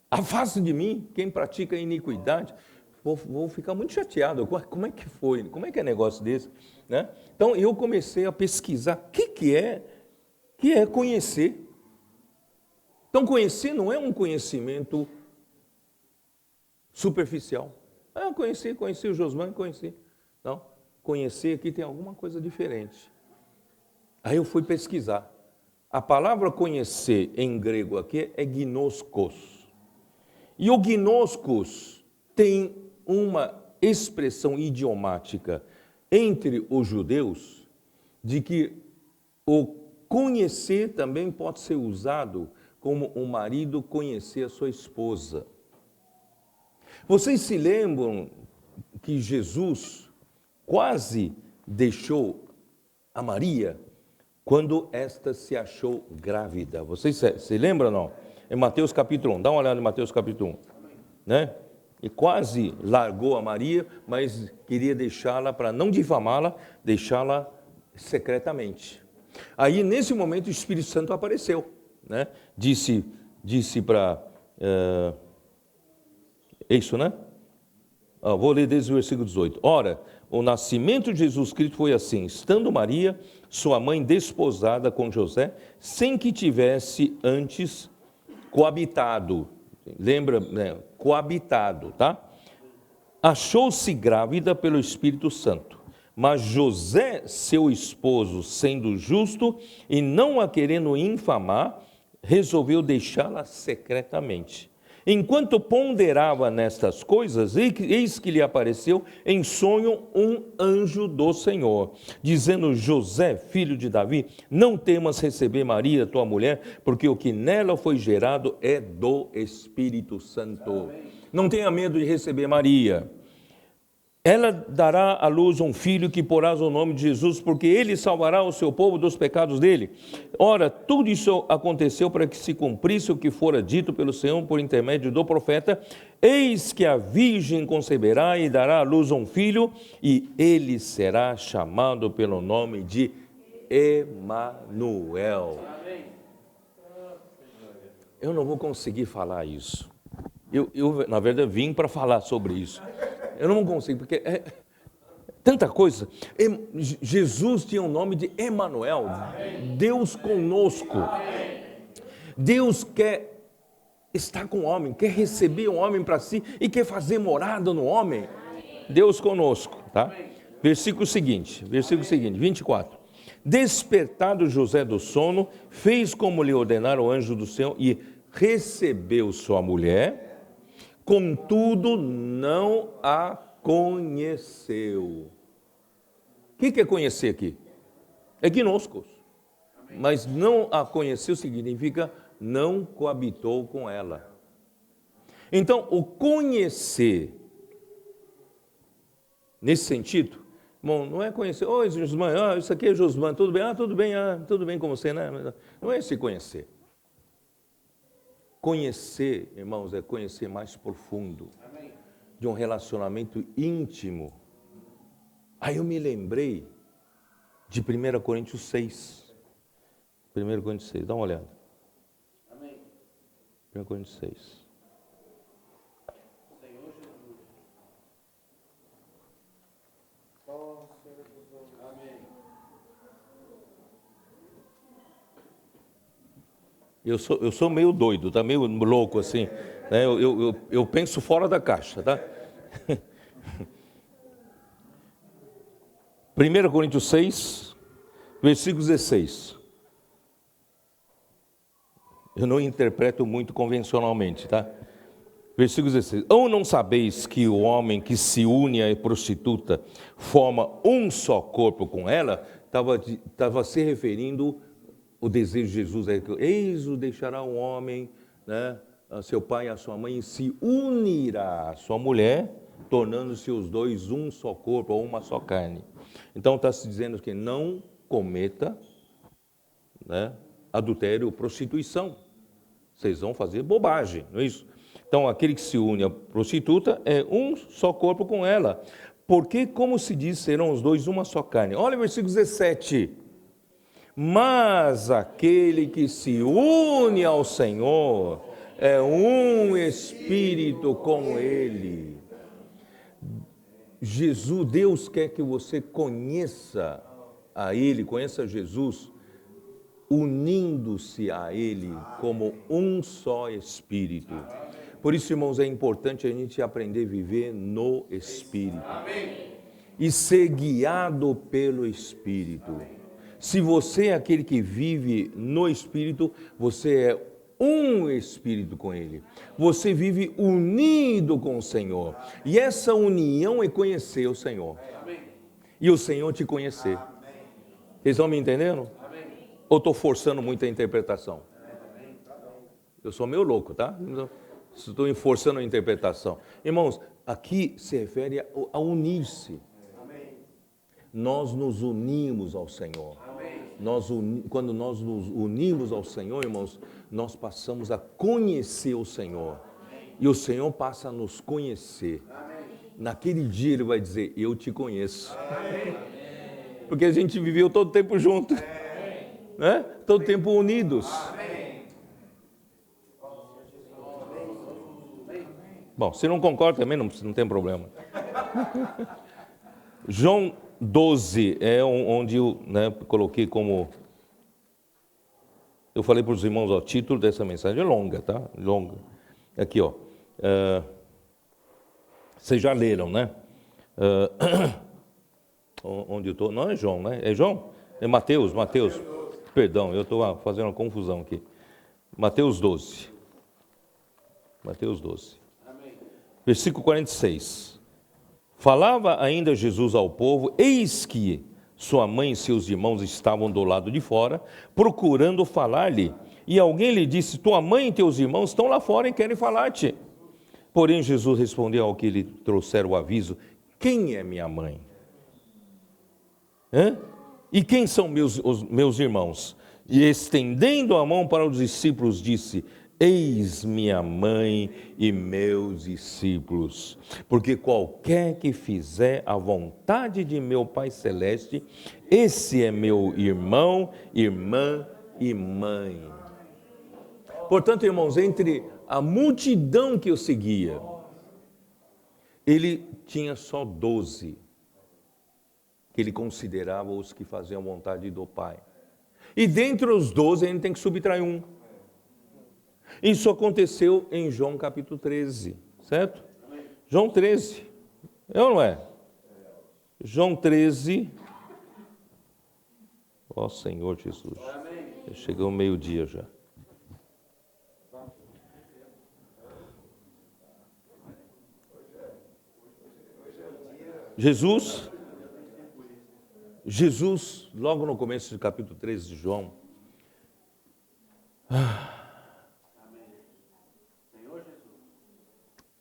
Afaste de mim quem pratica a iniquidade. Vou ficar muito chateado. Como é que foi? Como é que é negócio desse? Né? Então, eu comecei a pesquisar o que é conhecer. Então, conhecer não é um conhecimento superficial. Eu conheci o Josman, conheci. Não, conhecer aqui tem alguma coisa diferente. Aí eu fui pesquisar. A palavra conhecer em grego aqui é gnoskos. E o gnoskos tem uma expressão idiomática entre os judeus de que o conhecer também pode ser usado como um marido conhecer a sua esposa. Vocês se lembram que Jesus quase deixou a Maria quando esta se achou grávida? Vocês se lembram ou não? Em Mateus capítulo 1, dá uma olhada em Mateus capítulo 1, né? E quase largou a Maria, mas queria deixá-la, para não difamá-la, deixá-la secretamente. Aí, nesse momento, o Espírito Santo apareceu, né? Disse para... isso, né? Vou ler desde o versículo 18. Ora, o nascimento de Jesus Cristo foi assim, estando Maria, sua mãe, desposada com José, sem que tivesse antes coabitado, lembra, né? Coabitado, tá? Achou-se grávida pelo Espírito Santo, mas José, seu esposo, sendo justo e não a querendo infamar, resolveu deixá-la secretamente. Enquanto ponderava nestas coisas, eis que lhe apareceu em sonho um anjo do Senhor, dizendo: José, filho de Davi, não temas receber Maria, tua mulher, porque o que nela foi gerado é do Espírito Santo. Não tenha medo de receber Maria. Ela dará à luz um filho que porás o nome de Jesus, porque ele salvará o seu povo dos pecados dele. Ora, tudo isso aconteceu para que se cumprisse o que fora dito pelo Senhor por intermédio do profeta: eis que a virgem conceberá e dará à luz um filho, e ele será chamado pelo nome de Emanuel. Eu não vou conseguir falar isso. Eu na verdade, vim para falar sobre isso. Eu não consigo, porque é tanta coisa. Jesus tinha o nome de Emanuel, Deus conosco. Deus quer estar com o homem, quer receber o homem para si e quer fazer morada no homem. Deus conosco, tá? Versículo seguinte, 24. Despertado José do sono, fez como lhe ordenara o anjo do Senhor e recebeu sua mulher. Contudo, não a conheceu. O que é conhecer aqui? É gnoskos. Mas não a conheceu significa não coabitou com ela. Então, o conhecer, nesse sentido, bom, não é conhecer, oi, Josman, isso aqui é Josman, tudo bem? Tudo bem com você, né? Não é se conhecer. Conhecer, irmãos, é conhecer mais profundo, de um relacionamento íntimo. Aí eu me lembrei de 1 Coríntios 6. 1 Coríntios 6, dá uma olhada. 1 Coríntios 6. Eu sou meio doido, tá meio louco assim, né? Eu penso fora da caixa, tá? 1 Coríntios 6, versículo 16. Eu não interpreto muito convencionalmente, tá? Versículo 16. Ou não sabeis que o homem que se une à prostituta forma um só corpo com ela? Estava se referindo o desejo de Jesus é que eis o deixará o homem, né, a seu pai e a sua mãe, e se unirá à sua mulher, tornando-se os dois um só corpo ou uma só carne. Então está se dizendo que não cometa, né, adultério ou prostituição. Vocês vão fazer bobagem, não é isso? Então aquele que se une à prostituta é um só corpo com ela. Porque, como se diz, serão os dois uma só carne. Olha o versículo 17. Mas aquele que se une ao Senhor é um espírito com Ele. Jesus, Deus quer que você conheça a Ele, conheça Jesus, unindo-se a Ele como um só espírito. Por isso, irmãos, é importante a gente aprender a viver no Espírito e ser guiado pelo Espírito. Se você é aquele que vive no Espírito, você é um Espírito com Ele. Você vive unido com o Senhor. E essa união é conhecer o Senhor. E o Senhor te conhecer. Vocês estão me entendendo? Ou estou forçando muito a interpretação? Eu sou meio louco, tá? Estou forçando a interpretação. Irmãos, aqui se refere a unir-se. Nós nos unimos ao Senhor. Quando nós nos unimos ao Senhor, irmãos, nós passamos a conhecer o Senhor. E o Senhor passa a nos conhecer. Naquele dia Ele vai dizer, eu te conheço. Porque a gente viveu todo o tempo junto. Né? Todo o tempo unidos. Bom, se não concorda também não tem problema. João 12 é onde eu, né, coloquei como... Eu falei para os irmãos, o título dessa mensagem é longa, tá? Longa. Aqui, ó. Vocês já leram, né? Onde eu estou? Não é João, né? É João? É Mateus. Perdão, eu estou fazendo uma confusão aqui. Mateus 12. Mateus 12. Versículo 46. Falava ainda Jesus ao povo, eis que sua mãe e seus irmãos estavam do lado de fora, procurando falar-lhe. E alguém lhe disse, tua mãe e teus irmãos estão lá fora e querem falar-te. Porém Jesus respondeu ao que lhe trouxeram o aviso, quem é minha mãe? E quem são os meus irmãos? E estendendo a mão para os discípulos, disse, eis minha mãe e meus discípulos, porque qualquer que fizer a vontade de meu Pai Celeste, esse é meu irmão, irmã e mãe. Portanto, irmãos, entre a multidão que eu seguia, ele tinha só 12, que ele considerava os que faziam a vontade do Pai. E dentre os 12, ele tem que subtrair um. Isso aconteceu em João capítulo 13, certo? João 13, é ou não é? João 13, ó Senhor Jesus, chegou o meio-dia já. Jesus, logo no começo do capítulo 13 de João,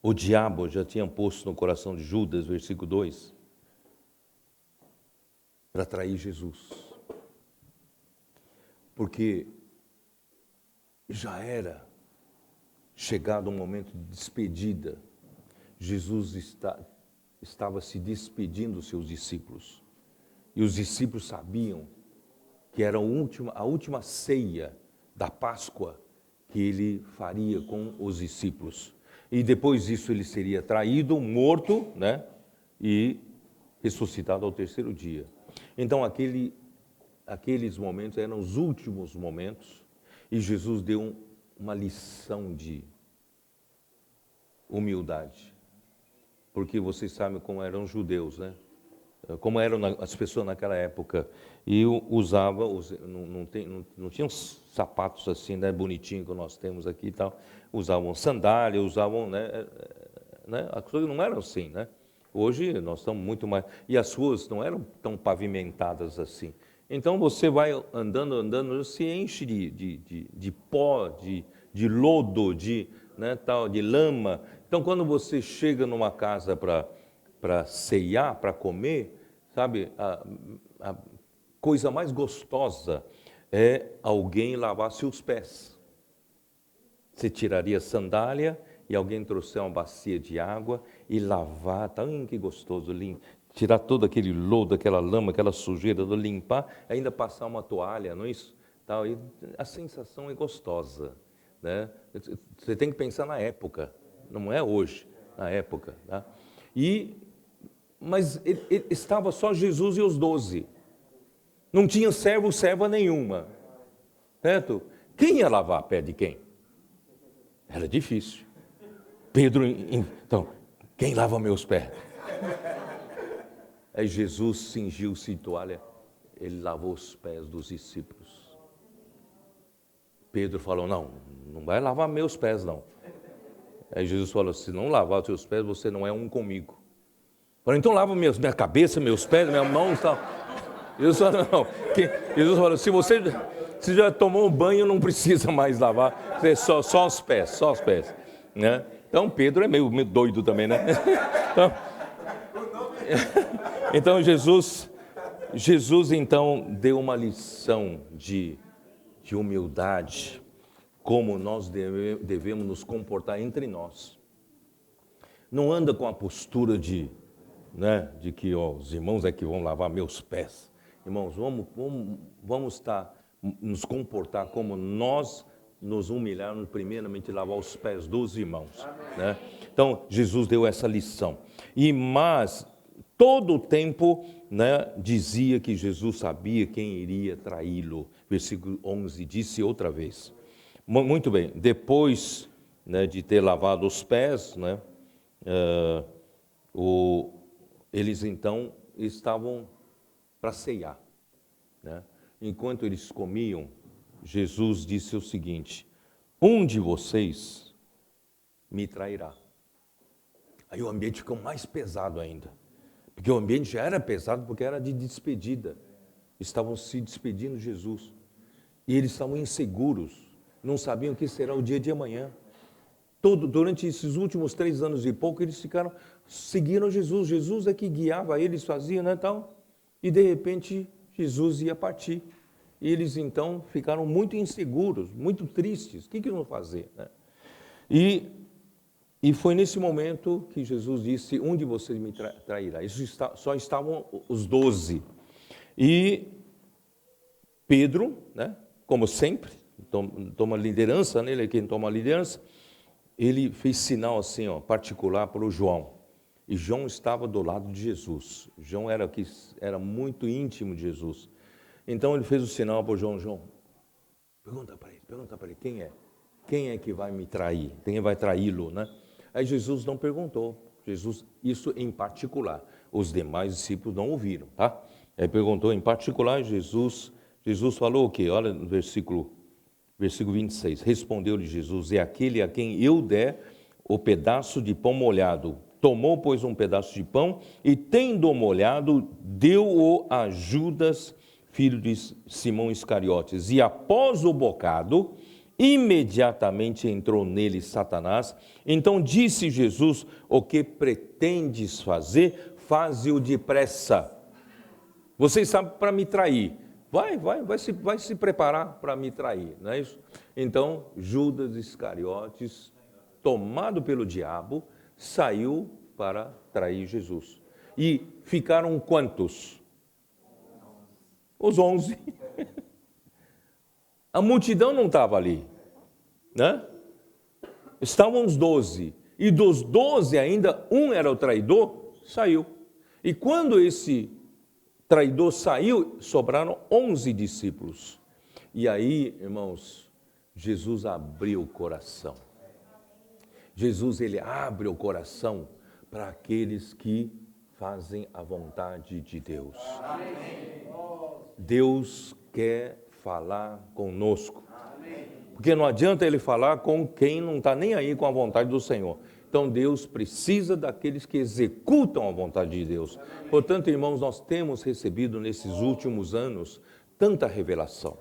o diabo já tinha posto no coração de Judas, versículo 2, para trair Jesus. Porque já era chegado o momento de despedida. Jesus estava se despedindo dos seus discípulos. E os discípulos sabiam que era a última ceia da Páscoa que ele faria com os discípulos. E depois disso ele seria traído, morto, né? E ressuscitado ao terceiro dia. Então aqueles momentos eram os últimos momentos e Jesus deu uma lição de humildade. Porque vocês sabem como eram os judeus, né? Como eram as pessoas naquela época. E usava, não tinham sapatos assim, né, bonitinho que nós temos aqui e tal. Usavam sandália, usavam, né, as coisas não eram assim, né? Hoje nós estamos muito mais... E as ruas não eram tão pavimentadas assim. Então você vai andando, se enche de pó, de lodo, de lama. Então quando você chega numa casa para ceiar, para comer, sabe, a coisa mais gostosa é alguém lavar seus pés. Você tiraria a sandália e alguém trouxer uma bacia de água e lavar, que gostoso, tirar todo aquele lodo, aquela lama, aquela sujeira, limpar, ainda passar uma toalha, não é isso? E a sensação é gostosa, né? Você tem que pensar na época, não é hoje, na época, tá? Mas estava só Jesus e os 12. Não tinha serva nenhuma. Certo? Quem ia lavar a pé de quem? Era difícil. Pedro, então, quem lava meus pés? Aí Jesus cingiu-se de toalha, ele lavou os pés dos discípulos. Pedro falou, não vai lavar meus pés, não. Aí Jesus falou, se não lavar os seus pés, você não é um comigo. Falou, então lava minha cabeça, meus pés, minhas mãos e tal. Jesus falou, não. Jesus falou, se você já tomou um banho, não precisa mais lavar, só os pés, né? Então Pedro é meio doido também, né? Então Jesus então deu uma lição de humildade, como nós devemos nos comportar entre nós. Não anda com a postura de que os irmãos é que vão lavar meus pés. Irmãos, vamos nos comportar como nós nos humilharmos, primeiramente lavar os pés dos irmãos, né? Então Jesus deu essa lição. Mas todo o tempo, né, dizia que Jesus sabia quem iria traí-lo. Versículo 11 disse outra vez. Muito bem, depois, né, de ter lavado os pés, né, eles então estavam para ceiar, né? Enquanto eles comiam, Jesus disse o seguinte: um de vocês me trairá. Aí o ambiente ficou mais pesado ainda, porque o ambiente já era pesado, porque era de despedida. Estavam se despedindo de Jesus, e eles estavam inseguros, não sabiam o que será o dia de amanhã. Durante esses últimos 3 anos e pouco, eles seguiram Jesus. Jesus é que guiava eles, fazia, né, tal. E de repente, Jesus ia partir. E eles então ficaram muito inseguros, muito tristes. O que vão fazer, né? E foi nesse momento que Jesus disse, um de vocês me trairá. Isso só estavam os 12. E Pedro, né, como sempre, toma liderança, né, ele é quem toma a liderança. Ele fez sinal assim, particular para o João. E João estava do lado de Jesus. João era muito íntimo de Jesus. Então ele fez o sinal para o João. Pergunta para ele, quem é? Quem é que vai me trair? Quem vai traí-lo, né? Aí Jesus não perguntou. Isso em particular. Os demais discípulos não ouviram, tá? Ele perguntou em particular, Jesus falou o quê? Olha no versículo 26, respondeu-lhe Jesus, é aquele a quem eu der o pedaço de pão molhado. Tomou, pois, um pedaço de pão e, tendo molhado, deu-o a Judas, filho de Simão Iscariotes. E após o bocado, Imediatamente entrou nele Satanás. Então disse Jesus: o que pretendes fazer, faze-o depressa. Vocês sabem, para me trair. Vai se preparar para me trair, não é isso? Então Judas Iscariotes, tomado pelo diabo, saiu para trair Jesus. E ficaram quantos? Os 11. A multidão não estava ali, né? Estavam os 12. E dos 12 ainda, um era o traidor, saiu. E quando esse traidor saiu, sobraram 11 discípulos. E aí, irmãos, Jesus abriu o coração. Jesus, ele abre o coração para aqueles que fazem a vontade de Deus. Deus quer falar conosco. Porque não adianta ele falar com quem não está nem aí com a vontade do Senhor. Então Deus precisa daqueles que executam a vontade de Deus. Portanto, irmãos, nós temos recebido nesses últimos anos tanta revelação.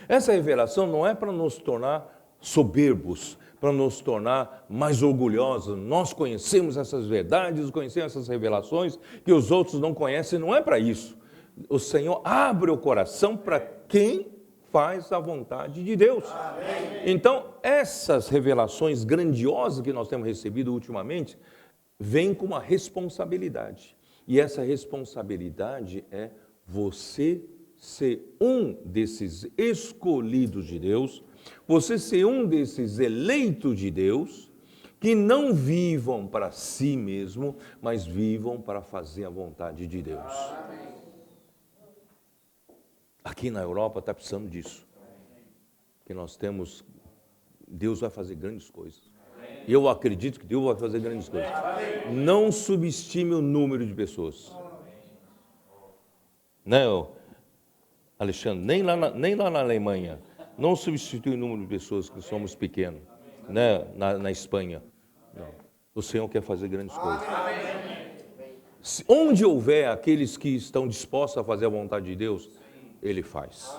Essa revelação não é para nos tornar soberbos, para nos tornar mais orgulhosos. Nós conhecemos essas verdades, conhecemos essas revelações que os outros não conhecem, não é para isso. O Senhor abre o coração para quem faz a vontade de Deus. Amém. Então, essas revelações grandiosas que nós temos recebido ultimamente, vêm com uma responsabilidade. E essa responsabilidade é você ser um desses escolhidos de Deus, você ser um desses eleitos de Deus, que não vivam para si mesmo, mas vivam para fazer a vontade de Deus. Amém. Aqui na Europa está precisando disso. Que nós temos, Deus vai fazer grandes coisas. Eu acredito que Deus vai fazer grandes coisas. Não subestime o número de pessoas. Não, Alexandre, nem lá na Alemanha, não substitui o número de pessoas que somos pequenos, né? Na Espanha. Não. O Senhor quer fazer grandes coisas. Onde houver aqueles que estão dispostos a fazer a vontade de Deus, Ele faz.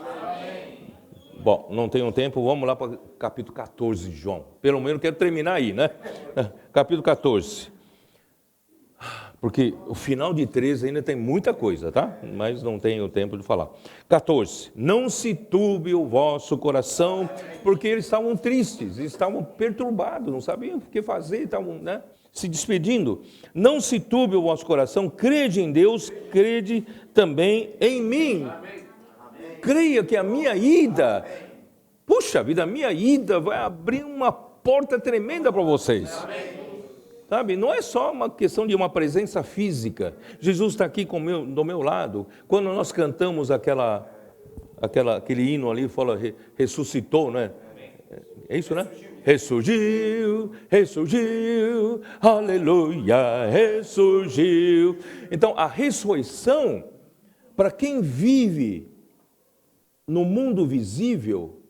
Bom, não tenho tempo, vamos lá para o capítulo 14 de João. Pelo menos quero terminar aí, né? Capítulo 14. Porque o final de 13 ainda tem muita coisa, tá? Mas não tenho tempo de falar. 14. Não se turbe o vosso coração, porque eles estavam tristes, estavam perturbados, não sabiam o que fazer, estavam, né, se despedindo. Não se turbe o vosso coração, crede em Deus, crede também em mim. Creia que a minha ida, puxa vida, a minha ida vai abrir uma porta tremenda para vocês. Sabe, não é só uma questão de uma presença física. Jesus está aqui do meu lado. Quando nós cantamos aquele hino ali, fala, ressuscitou, né? É isso, né? Ressurgiu, ressurgiu, aleluia, ressurgiu. Então, a ressurreição, para quem vive no mundo visível,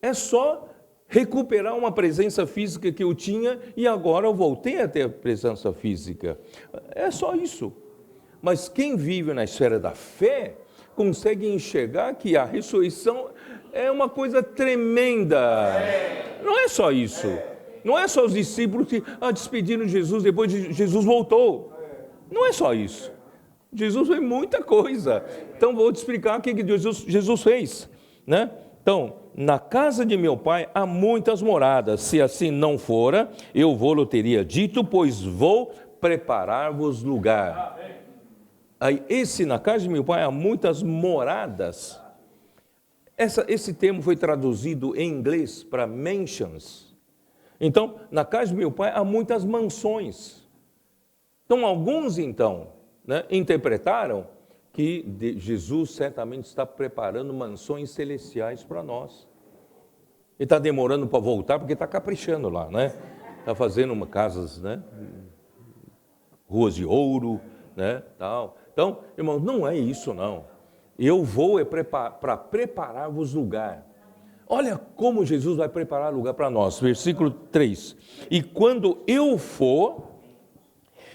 é só recuperar uma presença física que eu tinha e agora eu voltei a ter a presença física. É só isso. Mas quem vive na esfera da fé consegue enxergar que a ressurreição é uma coisa tremenda. Não é só isso. Não é só os discípulos que despediram de Jesus depois de Jesus voltou. Não é só isso. Jesus fez muita coisa. Então vou te explicar o que Jesus fez, né? Então, na casa de meu pai há muitas moradas. Se assim não fora, eu vou-lhe teria dito, pois vou preparar-vos lugar. Aí, na casa de meu pai há muitas moradas. Esse termo foi traduzido em inglês para mansions. Então, na casa de meu pai há muitas mansões. Então, alguns, né, interpretaram que Jesus certamente está preparando mansões celestiais para nós. Ele está demorando para voltar porque está caprichando lá, né? Está fazendo casas, né? Ruas de ouro, né? Tal. Então, irmãos, não é isso não. Eu vou para preparar-vos lugar. Olha como Jesus vai preparar lugar para nós. Versículo 3. E quando eu for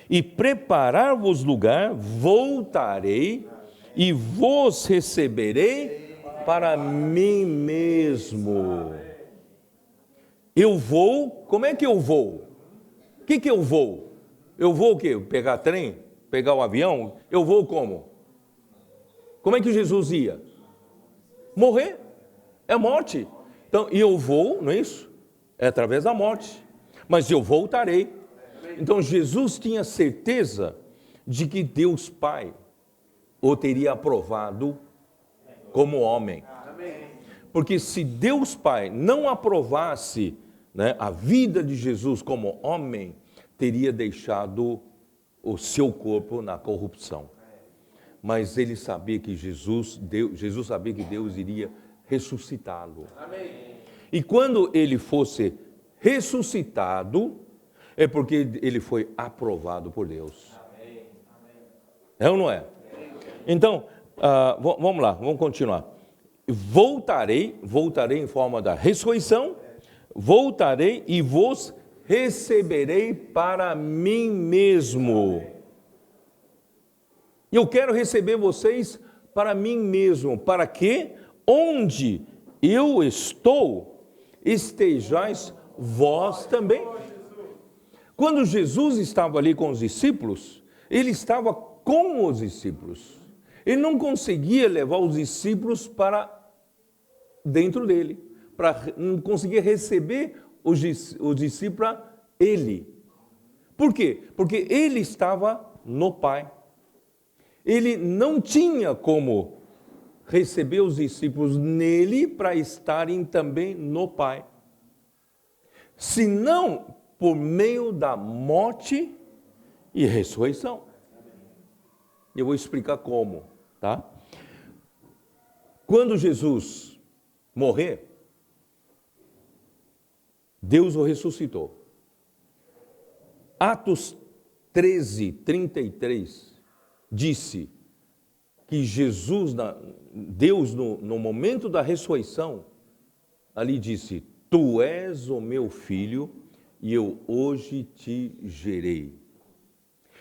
e preparar-vos lugar, voltarei e vos receberei para mim mesmo. Eu vou, como é que eu vou? O que eu vou? Eu vou o quê? Pegar trem? Pegar o avião? Eu vou como? Como é que Jesus ia? Morrer. É morte. Então, e eu vou, não é isso? É através da morte. Mas eu voltarei. Então, Jesus tinha certeza de que Deus Pai o teria aprovado como homem. Porque se Deus Pai não aprovasse, né, a vida de Jesus como homem, teria deixado o seu corpo na corrupção. Mas ele sabia que Jesus sabia que Deus iria ressuscitá-lo. E quando ele fosse ressuscitado, é porque ele foi aprovado por Deus. É ou não é? Então, vamos lá, vamos continuar. Voltarei em forma da ressurreição, voltarei e vos receberei para mim mesmo. Eu quero receber vocês para mim mesmo, para que onde eu estou, estejais vós também. Quando Jesus estava ali com os discípulos, ele estava com os discípulos. Ele não conseguia levar os discípulos para dentro dele, não conseguia receber os discípulos para ele. Por quê? Porque ele estava no Pai. Ele não tinha como receber os discípulos nele para estarem também no Pai. Senão por meio da morte e ressurreição. Eu vou explicar como, tá? Quando Jesus morrer, Deus o ressuscitou. Atos 13, 33, disse que Deus no momento da ressurreição, ali disse, tu és o meu filho e eu hoje te gerei.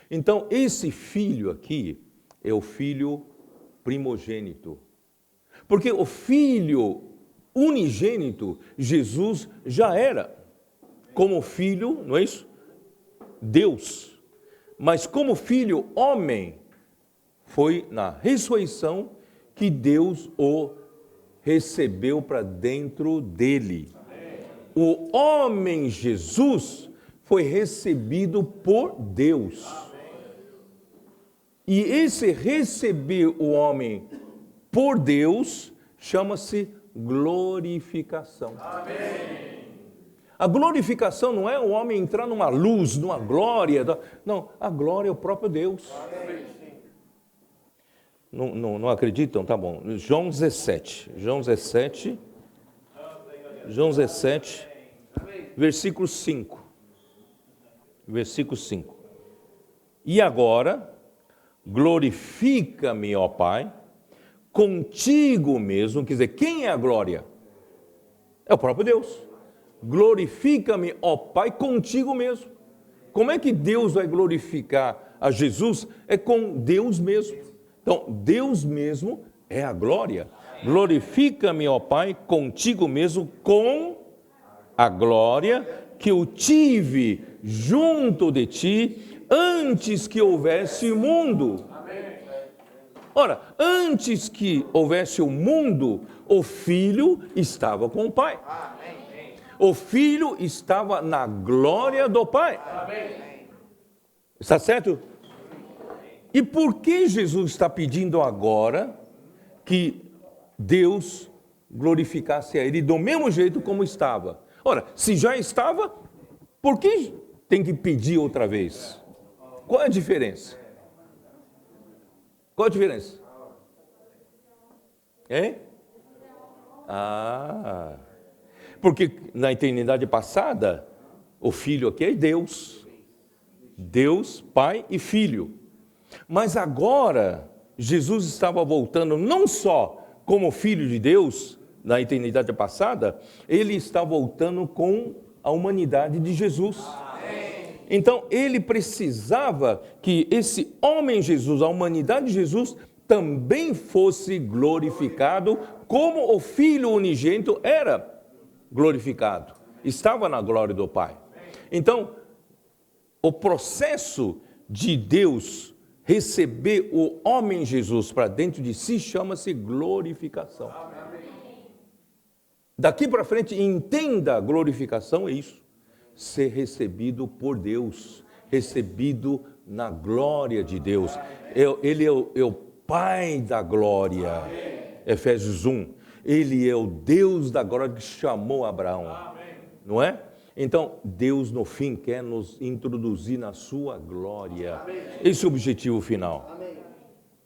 Então, esse filho aqui é o filho primogênito. Porque o filho unigênito, Jesus já era, como filho, não é isso? Deus. Mas como filho homem, foi na ressurreição que Deus o recebeu para dentro dele. O homem Jesus foi recebido por Deus. E esse receber o homem por Deus chama-se glorificação. Amém. A glorificação não é o homem entrar numa luz, numa glória. Não, a glória é o próprio Deus. Não acreditam? Tá bom. João 17, versículo 5. Versículo 5. E agora, glorifica-me, ó Pai, contigo mesmo. Quer dizer, quem é a glória? É o próprio Deus. Glorifica-me, ó Pai, contigo mesmo. Como é que Deus vai glorificar a Jesus? É com Deus mesmo. Então, Deus mesmo é a glória. Glorifica-me, ó Pai, contigo mesmo, com a glória que eu tive junto de ti, antes que houvesse o mundo. Ora, antes que houvesse o mundo, o Filho estava com o Pai. O Filho estava na glória do Pai. Está certo? E por que Jesus está pedindo agora que Deus glorificasse a Ele do mesmo jeito como estava? Ora, se já estava, por que tem que pedir outra vez? Qual é a diferença? Qual a diferença? Hein? Porque na eternidade passada, o Filho aqui é Deus. Deus, Pai e Filho. Mas agora, Jesus estava voltando não só como Filho de Deus, na eternidade passada, ele está voltando com a humanidade de Jesus. Então, ele precisava que esse homem Jesus, a humanidade de Jesus, também fosse glorificado, como o Filho unigênito era glorificado. estava na glória do Pai. Então, o processo de Deus receber o homem Jesus para dentro de si chama-se glorificação. Daqui para frente, entenda a glorificação, é isso. Ser recebido por Deus, recebido na glória de Deus. Ele é o Pai da glória. Efésios 1. Ele é o Deus da glória que chamou Abraão. Não é? Então, Deus no fim quer nos introduzir na sua glória. Esse é o objetivo final.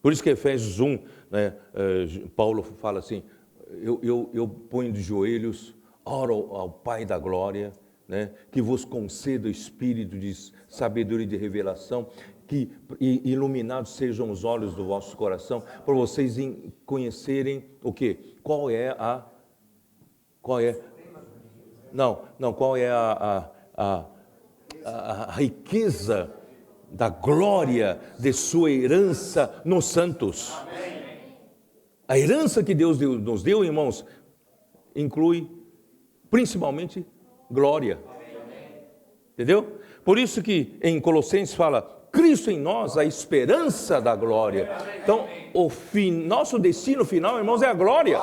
Por isso que Efésios 1, né, Paulo fala assim, eu ponho de joelhos, oro ao Pai da glória, né, que vos conceda o espírito de sabedoria e de revelação, que iluminados sejam os olhos do vosso coração, para vocês conhecerem o quê? Qual é a riqueza da glória de sua herança nos santos. A herança que Deus nos deu, irmãos, inclui principalmente glória. Entendeu? Por isso que em Colossenses fala, Cristo em nós, a esperança da glória. Então, nosso destino final, irmãos, é a glória.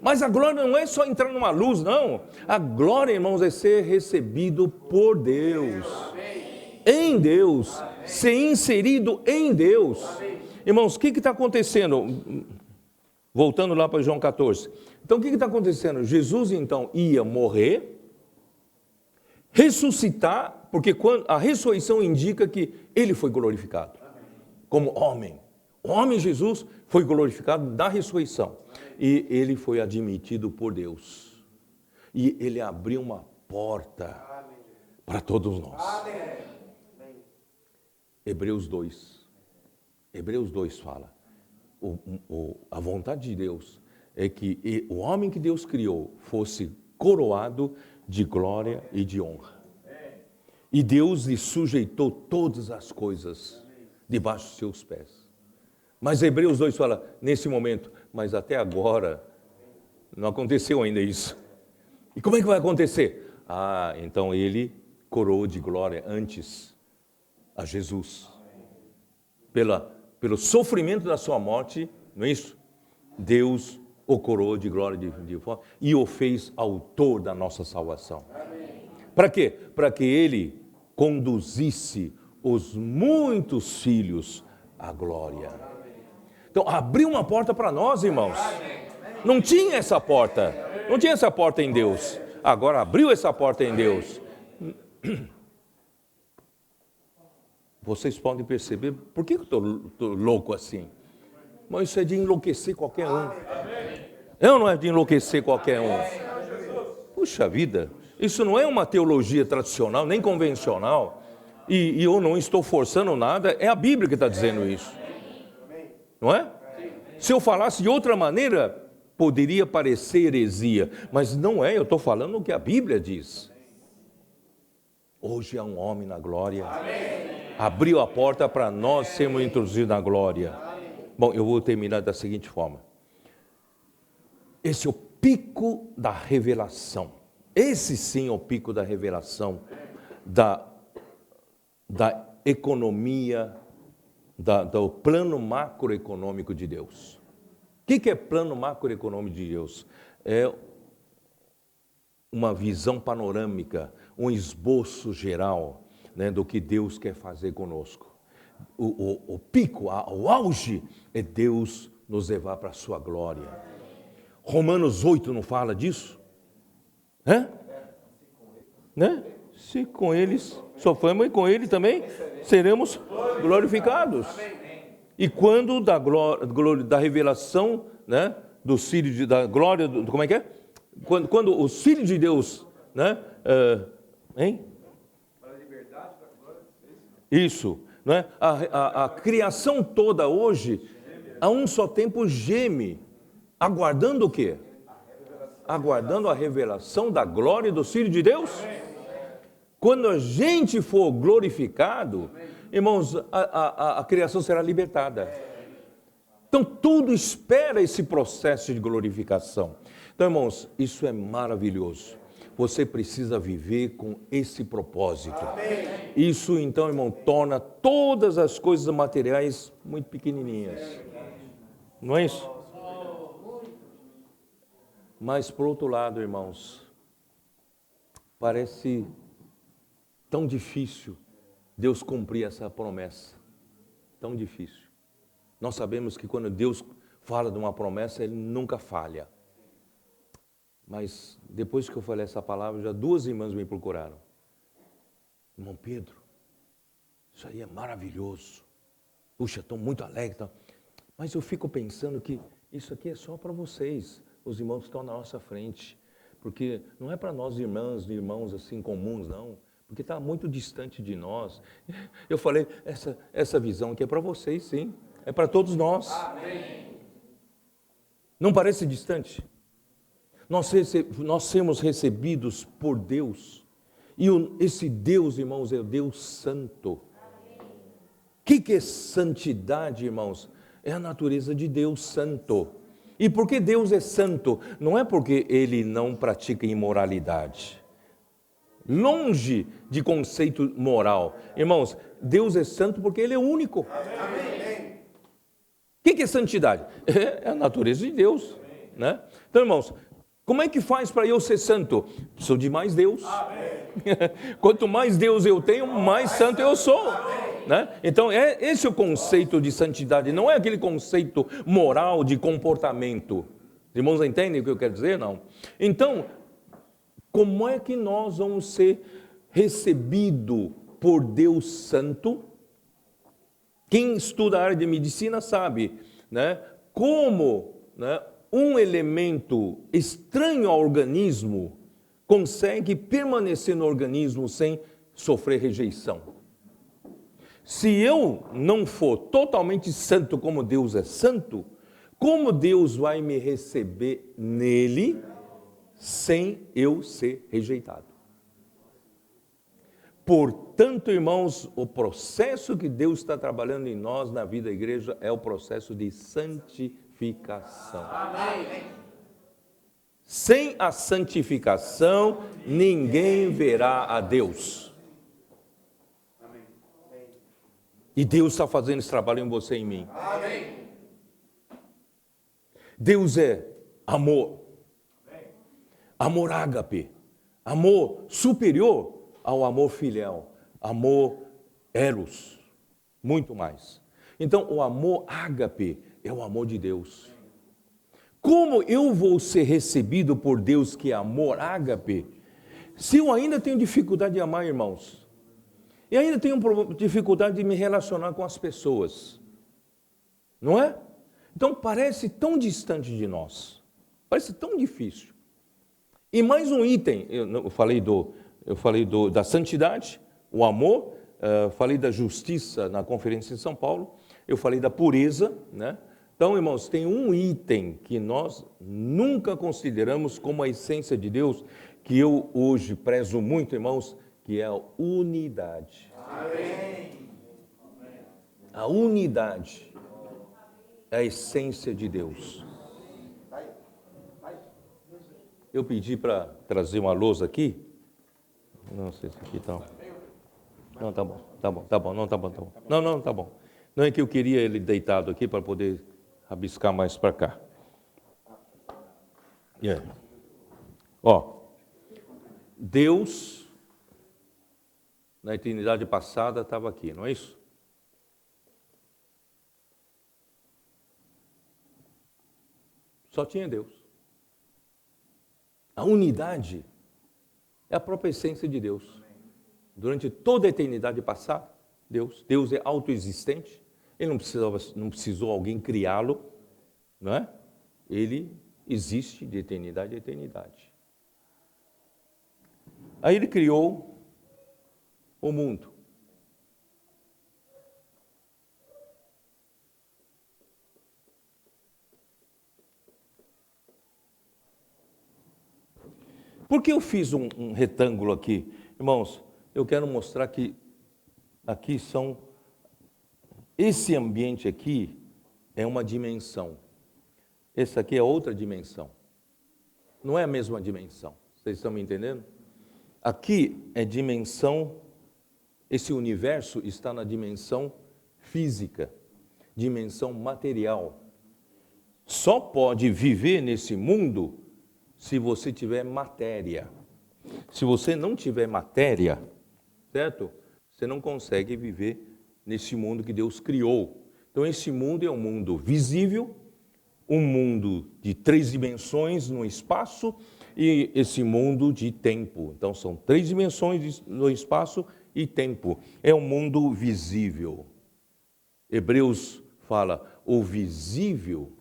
Mas a glória não é só entrar numa luz, não. A glória, irmãos, é ser recebido por Deus. Em Deus. Ser inserido em Deus. Irmãos, o que está acontecendo? Voltando lá para João 14. Então, o que está acontecendo? Jesus, então, ia morrer, ressuscitar, porque a ressurreição indica que ele foi glorificado como homem. O homem Jesus foi glorificado da ressurreição. E ele foi admitido por Deus. E ele abriu uma porta para todos nós. Hebreus 2. Hebreus 2 fala. A vontade de Deus é que o homem que Deus criou fosse coroado de glória e de honra. E Deus lhe sujeitou todas as coisas debaixo dos seus pés. Mas Hebreus 2 fala, nesse momento, mas até agora não aconteceu ainda isso. E como é que vai acontecer? Então ele coroou de glória antes a Jesus. Pelo sofrimento da sua morte, não é isso? Deus o coroou de glória e o fez autor da nossa salvação. Para quê? Para que ele conduzisse os muitos filhos à glória. Então, abriu uma porta para nós, irmãos. Não tinha essa porta. Não tinha essa porta em Deus. Agora abriu essa porta em Deus. Vocês podem perceber, por que eu estou louco assim? Mas isso é de enlouquecer qualquer um. Não é de enlouquecer qualquer um. Puxa vida, isso não é uma teologia tradicional, nem convencional. E eu não estou forçando nada, é a Bíblia que está dizendo isso. Não é? Se eu falasse de outra maneira, poderia parecer heresia. Mas não é, eu estou falando o que a Bíblia diz. Hoje há um homem na glória. Abriu a porta para nós sermos introduzidos na glória. Bom, eu vou terminar da seguinte forma. Esse é o pico da revelação. Esse sim é o pico da revelação da economia, do plano macroeconômico de Deus. O que é plano macroeconômico de Deus? É uma visão panorâmica, um esboço geral, né, do que Deus quer fazer conosco. O pico, o auge é Deus nos levar para a sua glória. Romanos 8 não fala disso? Né? Se com eles sofremos, e com ele também seremos glorificados. E quando da revelação, né, dos filhos da glória, como é que é? Quando os filhos de Deus, né, isso, né? A criação toda hoje, a um só tempo geme, aguardando o quê? Aguardando a revelação da glória dos filhos de Deus. Quando a gente for glorificado, irmãos, a criação será libertada. Então, tudo espera esse processo de glorificação. Então, irmãos, isso é maravilhoso. você precisa viver com esse propósito. Isso então, irmão, torna todas as coisas materiais muito pequenininhas. Não é isso? Mas, por outro lado, irmãos, parece tão difícil Deus cumprir essa promessa. Tão difícil. Nós sabemos que quando Deus fala de uma promessa, Ele nunca falha. Mas, depois que eu falei essa palavra, já 2 irmãs me procuraram. Irmão Pedro, isso aí é maravilhoso. Puxa, estou muito alegre. Tá? Mas eu fico pensando que isso aqui é só para vocês, os irmãos que estão na nossa frente. Porque não é para nós irmãos assim comuns, não. Porque está muito distante de nós. Eu falei, essa visão aqui é para vocês, sim. É para todos nós. Amém. Não parece distante? Nós somos recebidos por Deus. E esse Deus, irmãos, é o Deus Santo. O que é santidade, irmãos? É a natureza de Deus Santo. E por que Deus é santo? Não é porque Ele não pratica imoralidade. Longe de conceito moral. Irmãos, Deus é santo porque Ele é único. Amém. O que é santidade? É a natureza de Deus. Né? Então, irmãos, como é que faz para eu ser santo? Preciso de mais Deus. Quanto mais Deus eu tenho, mais santo eu sou. Né? Então, esse é o conceito de santidade. Não é aquele conceito moral de comportamento. Os irmãos entendem o que eu quero dizer? Não. Então, como é que nós vamos ser recebidos por Deus Santo? Quem estuda a área de medicina sabe, né? Como, né, um elemento estranho ao organismo consegue permanecer no organismo sem sofrer rejeição. Se eu não for totalmente santo como Deus é santo, como Deus vai me receber nele sem eu ser rejeitado? Portanto, irmãos, o processo que Deus está trabalhando em nós na vida da igreja é o processo de santificação. Amém. Sem a santificação, ninguém verá a Deus. E Deus está fazendo esse trabalho em você e em mim. Amém. Deus é amor. Amor ágape. Amor superior ao amor filial. Amor eros. Muito mais. Então, o amor ágape é o amor de Deus. Como eu vou ser recebido por Deus que é amor ágape, se eu ainda tenho dificuldade de amar, irmãos? E ainda tenho dificuldade de me relacionar com as pessoas. Não é? Então parece tão distante de nós. Parece tão difícil. E mais um item, eu falei da santidade, o amor, falei da justiça na conferência em São Paulo, eu falei da pureza, né? Então, irmãos, tem um item que nós nunca consideramos como a essência de Deus, que eu hoje prezo muito, irmãos, que é a unidade. Amém. A unidade é a essência de Deus. Eu pedi para trazer uma lousa aqui. Não sei se aqui está. Não, tá bom. Não, tá bom. Não, tá bom. Não é que eu queria ele deitado aqui para poder rabiscar mais para cá. Yeah. Ó, Deus, na eternidade passada, estava aqui, não é isso? Só tinha Deus. A unidade é a própria essência de Deus. Durante toda a eternidade passada, Deus é autoexistente. Ele não precisou alguém criá-lo, não é? Ele existe de eternidade a eternidade. Aí ele criou o mundo. Por que eu fiz um retângulo aqui? Irmãos, eu quero mostrar que aqui esse ambiente aqui é uma dimensão. Esse aqui é outra dimensão. Não é a mesma dimensão. Vocês estão me entendendo? Aqui é dimensão, esse universo está na dimensão física, dimensão material. Só pode viver nesse mundo se você tiver matéria. Se você não tiver matéria, certo? Você não consegue viver nesse mundo que Deus criou. Então esse mundo é um mundo visível, um mundo de 3 dimensões no espaço e esse mundo de tempo. Então são 3 dimensões no espaço e tempo. É um mundo visível. Hebreus fala, o visível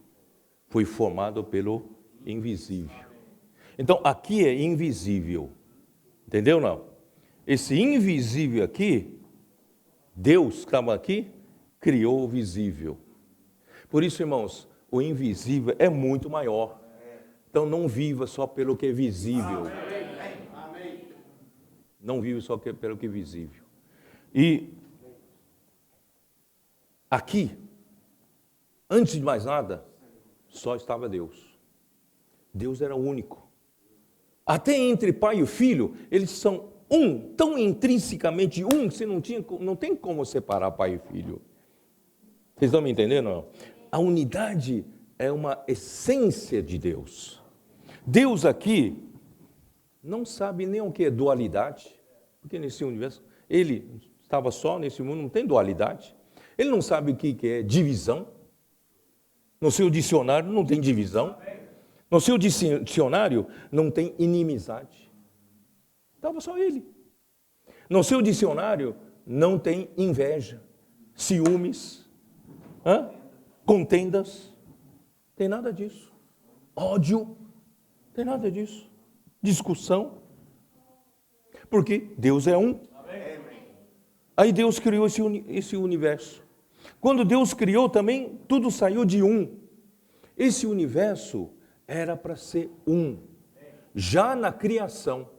foi formado pelo invisível. Então aqui é invisível. Entendeu não? Esse invisível aqui, Deus que estava aqui, criou o visível. Por isso, irmãos, o invisível é muito maior. Então não viva só pelo que é visível. Não viva só pelo que é visível. E aqui, antes de mais nada, só estava Deus. Deus era único. Até entre pai e filho, eles são um, tão intrinsecamente um, que você não tem como separar pai e filho. Vocês estão me entendendo? Não? A unidade é uma essência de Deus. Deus aqui não sabe nem o que é dualidade, porque nesse universo, ele estava só nesse mundo, não tem dualidade. Ele não sabe o que é divisão. No seu dicionário não tem divisão. No seu dicionário não tem inimizade. Estava só ele. No seu dicionário não tem inveja, ciúmes, contendas. Tem nada disso. Ódio. Tem nada disso. Discussão. Porque Deus é um. Aí Deus criou esse universo. Quando Deus criou também, tudo saiu de um. Esse universo era para ser um. Já na criação,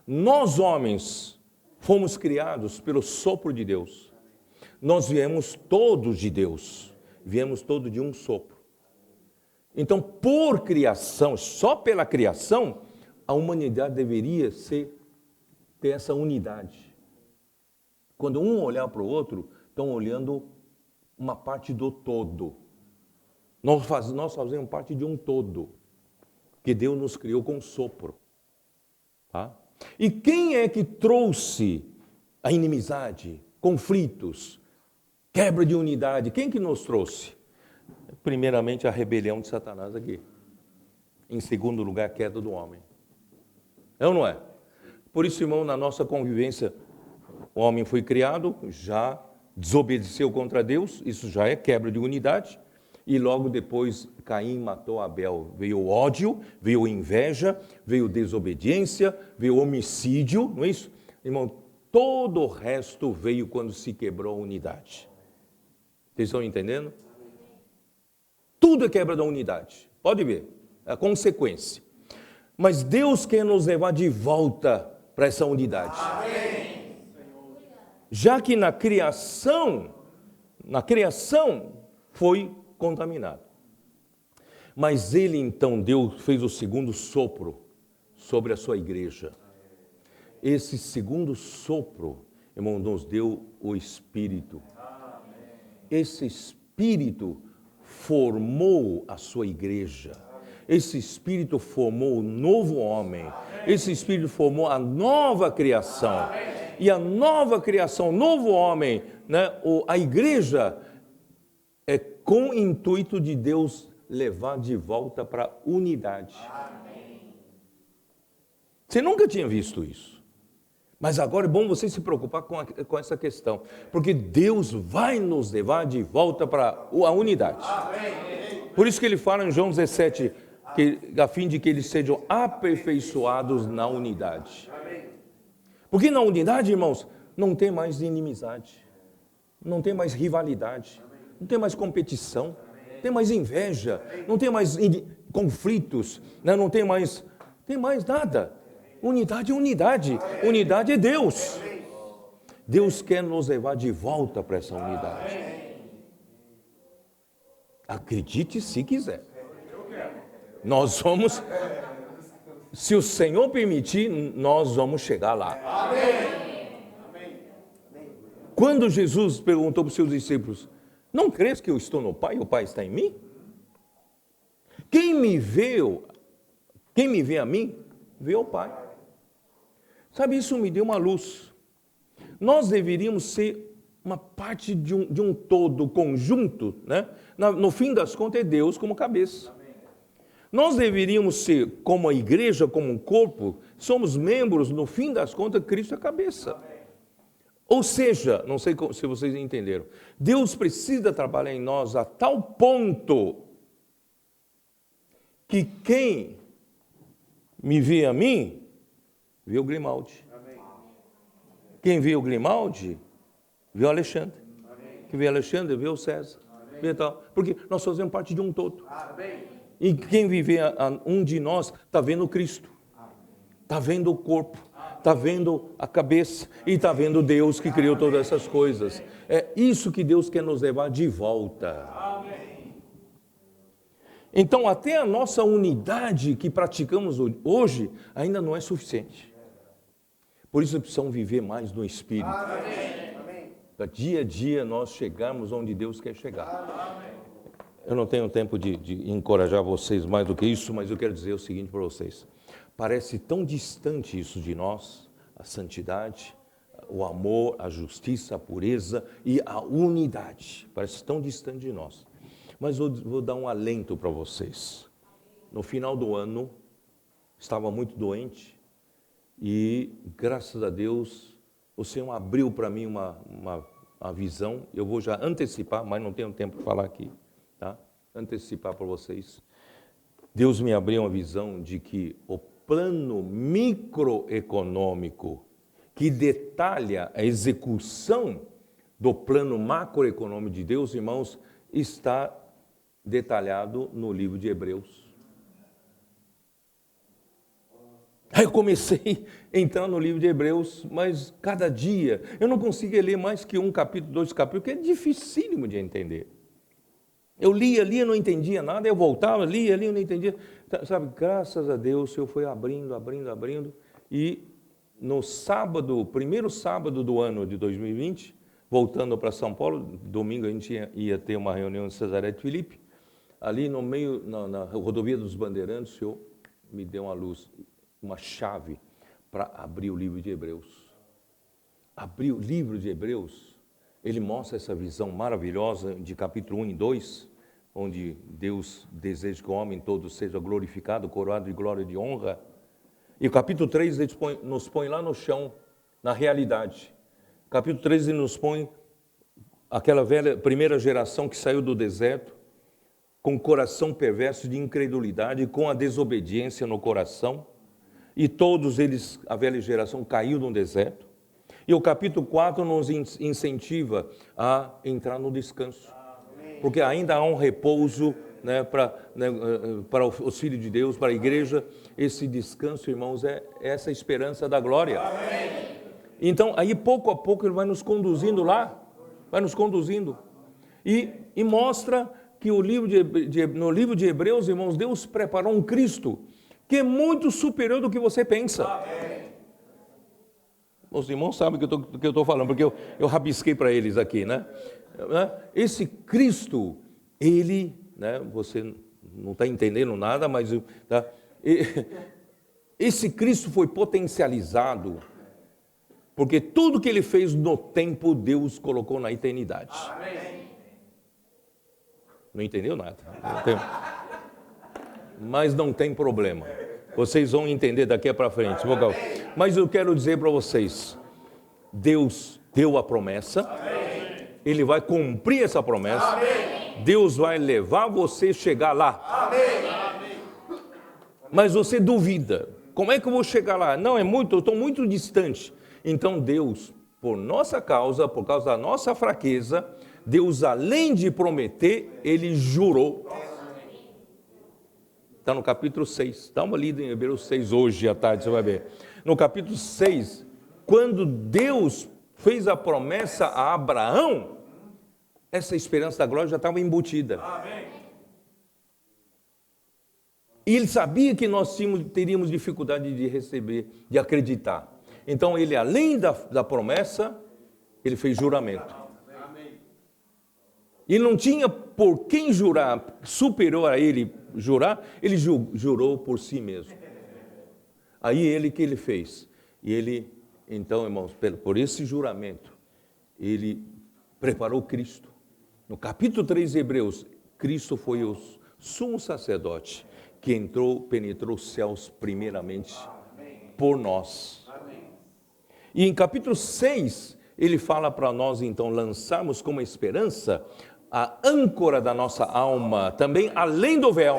nós homens fomos criados pelo sopro de Deus. Nós viemos todos de Deus. Viemos todos de um sopro. Então, por criação, só pela criação, a humanidade deveria ter essa unidade. Quando um olhar para o outro, estão olhando uma parte do todo. Nós fazemos parte de um todo, que Deus nos criou com sopro. Tá? E quem é que trouxe a inimizade, conflitos, quebra de unidade? Quem que nos trouxe? Primeiramente, a rebelião de Satanás aqui. Em segundo lugar, a queda do homem. É ou não é? Por isso, irmão, na nossa convivência, o homem foi criado, já desobedeceu contra Deus, isso já é quebra de unidade. E logo depois, Caim matou Abel. Veio o ódio, veio a inveja, veio desobediência, veio homicídio, não é isso? Irmão, todo o resto veio quando se quebrou a unidade. Vocês estão entendendo? Tudo é quebra da unidade. Pode ver, é a consequência. Mas Deus quer nos levar de volta para essa unidade. Amém. Já que na criação foi contaminado. Mas ele então, Deus fez o segundo sopro sobre a sua igreja. Esse segundo sopro, irmão, nos deu o Espírito. Esse Espírito formou a sua igreja. Esse Espírito formou o novo homem. Esse Espírito formou a nova criação. E a nova criação, o novo homem, né, a igreja, é com o intuito de Deus levar de volta para a unidade. Você nunca tinha visto isso. Mas agora é bom você se preocupar com essa questão. Porque Deus vai nos levar de volta para a unidade. Por isso que ele fala em João 17, a fim de que eles sejam aperfeiçoados na unidade. Porque na unidade, irmãos, não tem mais inimizade. Não tem mais rivalidade. Não tem mais competição. Não tem mais inveja. Não tem mais conflitos. Não tem mais nada. Unidade é unidade. Unidade é Deus. Deus quer nos levar de volta para essa unidade. Acredite se quiser. Nós somos... se o Senhor permitir, nós vamos chegar lá. Quando Jesus perguntou para os seus discípulos, não crês que eu estou no Pai e o Pai está em mim? Quem me vê a mim, vê o Pai. Sabe, isso me deu uma luz. Nós deveríamos ser uma parte de um todo, conjunto, né? No fim das contas é Deus como cabeça. Nós deveríamos ser, como a igreja, como um corpo, somos membros, no fim das contas, Cristo é a cabeça. Ou seja, não sei se vocês entenderam, Deus precisa trabalhar em nós a tal ponto que quem me vê a mim, vê o Grimaldi. Quem vê o Grimaldi, vê o Alexandre. Quem vê o Alexandre, vê o César. Vê tal. Porque nós fazemos parte de um todo. E quem vive um de nós está vendo Cristo, está vendo o corpo, está vendo a cabeça e está vendo Deus que criou todas essas coisas. É isso que Deus quer nos levar de volta. Então, até a nossa unidade que praticamos hoje ainda não é suficiente. Por isso precisamos viver mais no Espírito. Para dia a dia nós chegarmos onde Deus quer chegar. Eu não tenho tempo de encorajar vocês mais do que isso, mas eu quero dizer o seguinte para vocês. Parece tão distante isso de nós, a santidade, o amor, a justiça, a pureza e a unidade. Parece tão distante de nós. Mas vou dar um alento para vocês. No final do ano, estava muito doente e, graças a Deus, o Senhor abriu para mim uma visão. Eu vou já antecipar, mas não tenho tempo para falar aqui. Tá? Antecipar para vocês. Deus me abriu uma visão de que o plano microeconômico que detalha a execução do plano macroeconômico de Deus, irmãos, está detalhado no livro de Hebreus. Aí eu comecei a entrar no livro de Hebreus, mas cada dia eu não conseguia ler mais que um capítulo, 2 capítulos, porque é dificílimo de entender. Eu lia, não entendia nada, eu voltava, lia, eu não entendia. Sabe, graças a Deus, o Senhor foi abrindo, e no sábado, primeiro sábado do ano de 2020, voltando para São Paulo, domingo a gente ia ter uma reunião em Cesareia de Filipe, ali no meio, na rodovia dos Bandeirantes, o Senhor me deu uma luz, uma chave para abrir o livro de Hebreus. Abrir o livro de Hebreus, ele mostra essa visão maravilhosa de capítulo 1 e 2, onde Deus deseja que o homem todo seja glorificado, coroado de glória e de honra. E o capítulo 3 ele nos põe lá no chão, na realidade. Capítulo 3 ele nos põe aquela velha primeira geração que saiu do deserto, com o coração perverso de incredulidade, com a desobediência no coração, e todos eles, a velha geração, caiu no deserto. E o capítulo 4 nos incentiva a entrar no descanso, porque ainda há um repouso, né, para os filhos de Deus, para a igreja. Esse descanso, irmãos, é essa esperança da glória. Então, aí pouco a pouco ele vai nos conduzindo lá, e mostra que no livro de Hebreus, irmãos, Deus preparou um Cristo que é muito superior do que você pensa. Os irmãos sabem do que eu estou falando, porque eu rabisquei para eles aqui, né? Esse Cristo, ele, né, você não está entendendo nada, mas tá, esse Cristo foi potencializado, porque tudo que ele fez no tempo, Deus colocou na eternidade. Não entendeu nada? Mas não tem problema. Vocês vão entender daqui para frente. Mas eu quero dizer para vocês, Deus deu a promessa, Ele vai cumprir essa promessa, Deus vai levar você a chegar lá. Mas você duvida, como é que eu vou chegar lá? Não, eu estou muito distante. Então Deus, por nossa causa, por causa da nossa fraqueza, Deus, além de prometer, Ele jurou. Está no capítulo 6, dá uma lida em Hebreus 6 hoje à tarde, você vai ver. No capítulo 6, quando Deus fez a promessa a Abraão, essa esperança da glória já estava embutida. E ele sabia que nós teríamos dificuldade de receber, de acreditar. Então ele, além da promessa, ele fez juramento. E não tinha por quem jurar, superior a ele jurar, ele jurou por si mesmo. Aí que ele fez? E ele, então, irmãos, por esse juramento, ele preparou Cristo. No capítulo 3 de Hebreus, Cristo foi o sumo sacerdote que penetrou os céus primeiramente por nós. E em capítulo 6, ele fala para nós, então, lançarmos como esperança a âncora da nossa alma, também além do véu,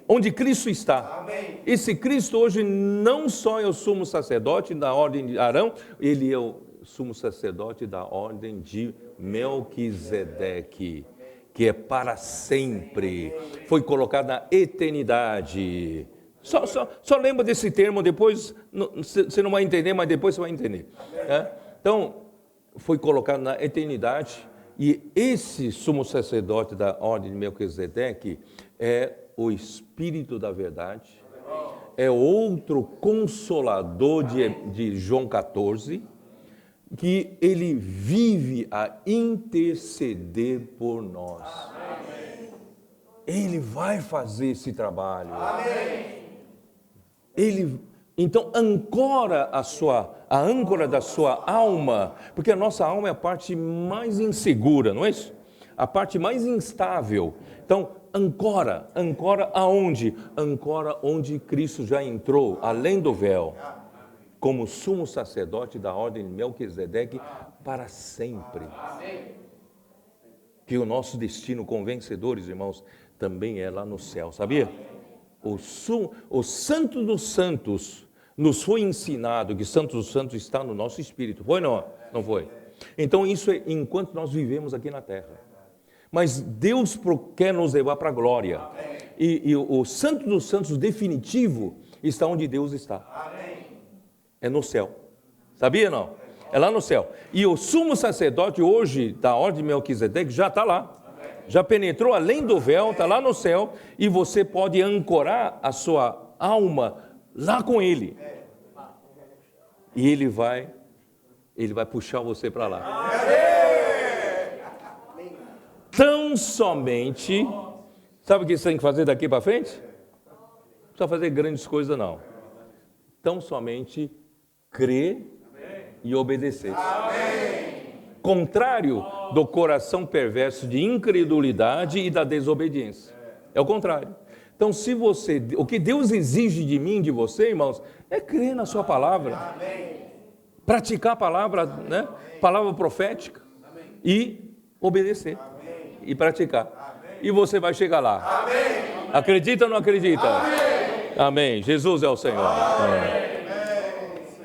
onde Cristo está. Esse Cristo hoje não só é o sumo sacerdote da ordem de Arão, ele é o sumo sacerdote da ordem de Melquisedeque, que é para sempre, foi colocado na eternidade. Só lembra desse termo, depois você não vai entender, mas depois você vai entender. Então, foi colocado na eternidade, e esse sumo sacerdote da ordem de Melquisedeque é o Espírito da verdade, é outro consolador de João 14, que ele vive a interceder por nós. Ele vai fazer esse trabalho. Então, ancora a âncora da sua alma, porque a nossa alma é a parte mais insegura, não é isso? A parte mais instável. Então, ancora aonde? Ancora onde Cristo já entrou, além do véu, como sumo sacerdote da ordem de Melquisedeque para sempre. Que o nosso destino com vencedores, irmãos, também é lá no céu, sabia? O Santo dos Santos nos foi ensinado que Santo dos Santos está no nosso espírito. Foi ou não? Não foi? Então isso é enquanto nós vivemos aqui na terra. Mas Deus quer nos levar para a glória. E o Santo dos Santos definitivo está onde Deus está. É no céu. Sabia ou não? É lá no céu. E o sumo sacerdote hoje da ordem de Melquisedeque já está lá. Já penetrou além do véu, está lá no céu, e você pode ancorar a sua alma lá com ele. E ele vai puxar você para lá. Tão somente, sabe o que você tem que fazer daqui para frente? Não precisa fazer grandes coisas não. Tão somente crer e obedecer. Contrário do coração perverso de incredulidade e da desobediência. É o contrário. Então, o que Deus exige de mim, de você, irmãos, é crer na sua palavra. Praticar a palavra, né? Palavra profética. E obedecer. E praticar. E você vai chegar lá. Acredita ou não acredita? Amém. Jesus é o Senhor. Amém.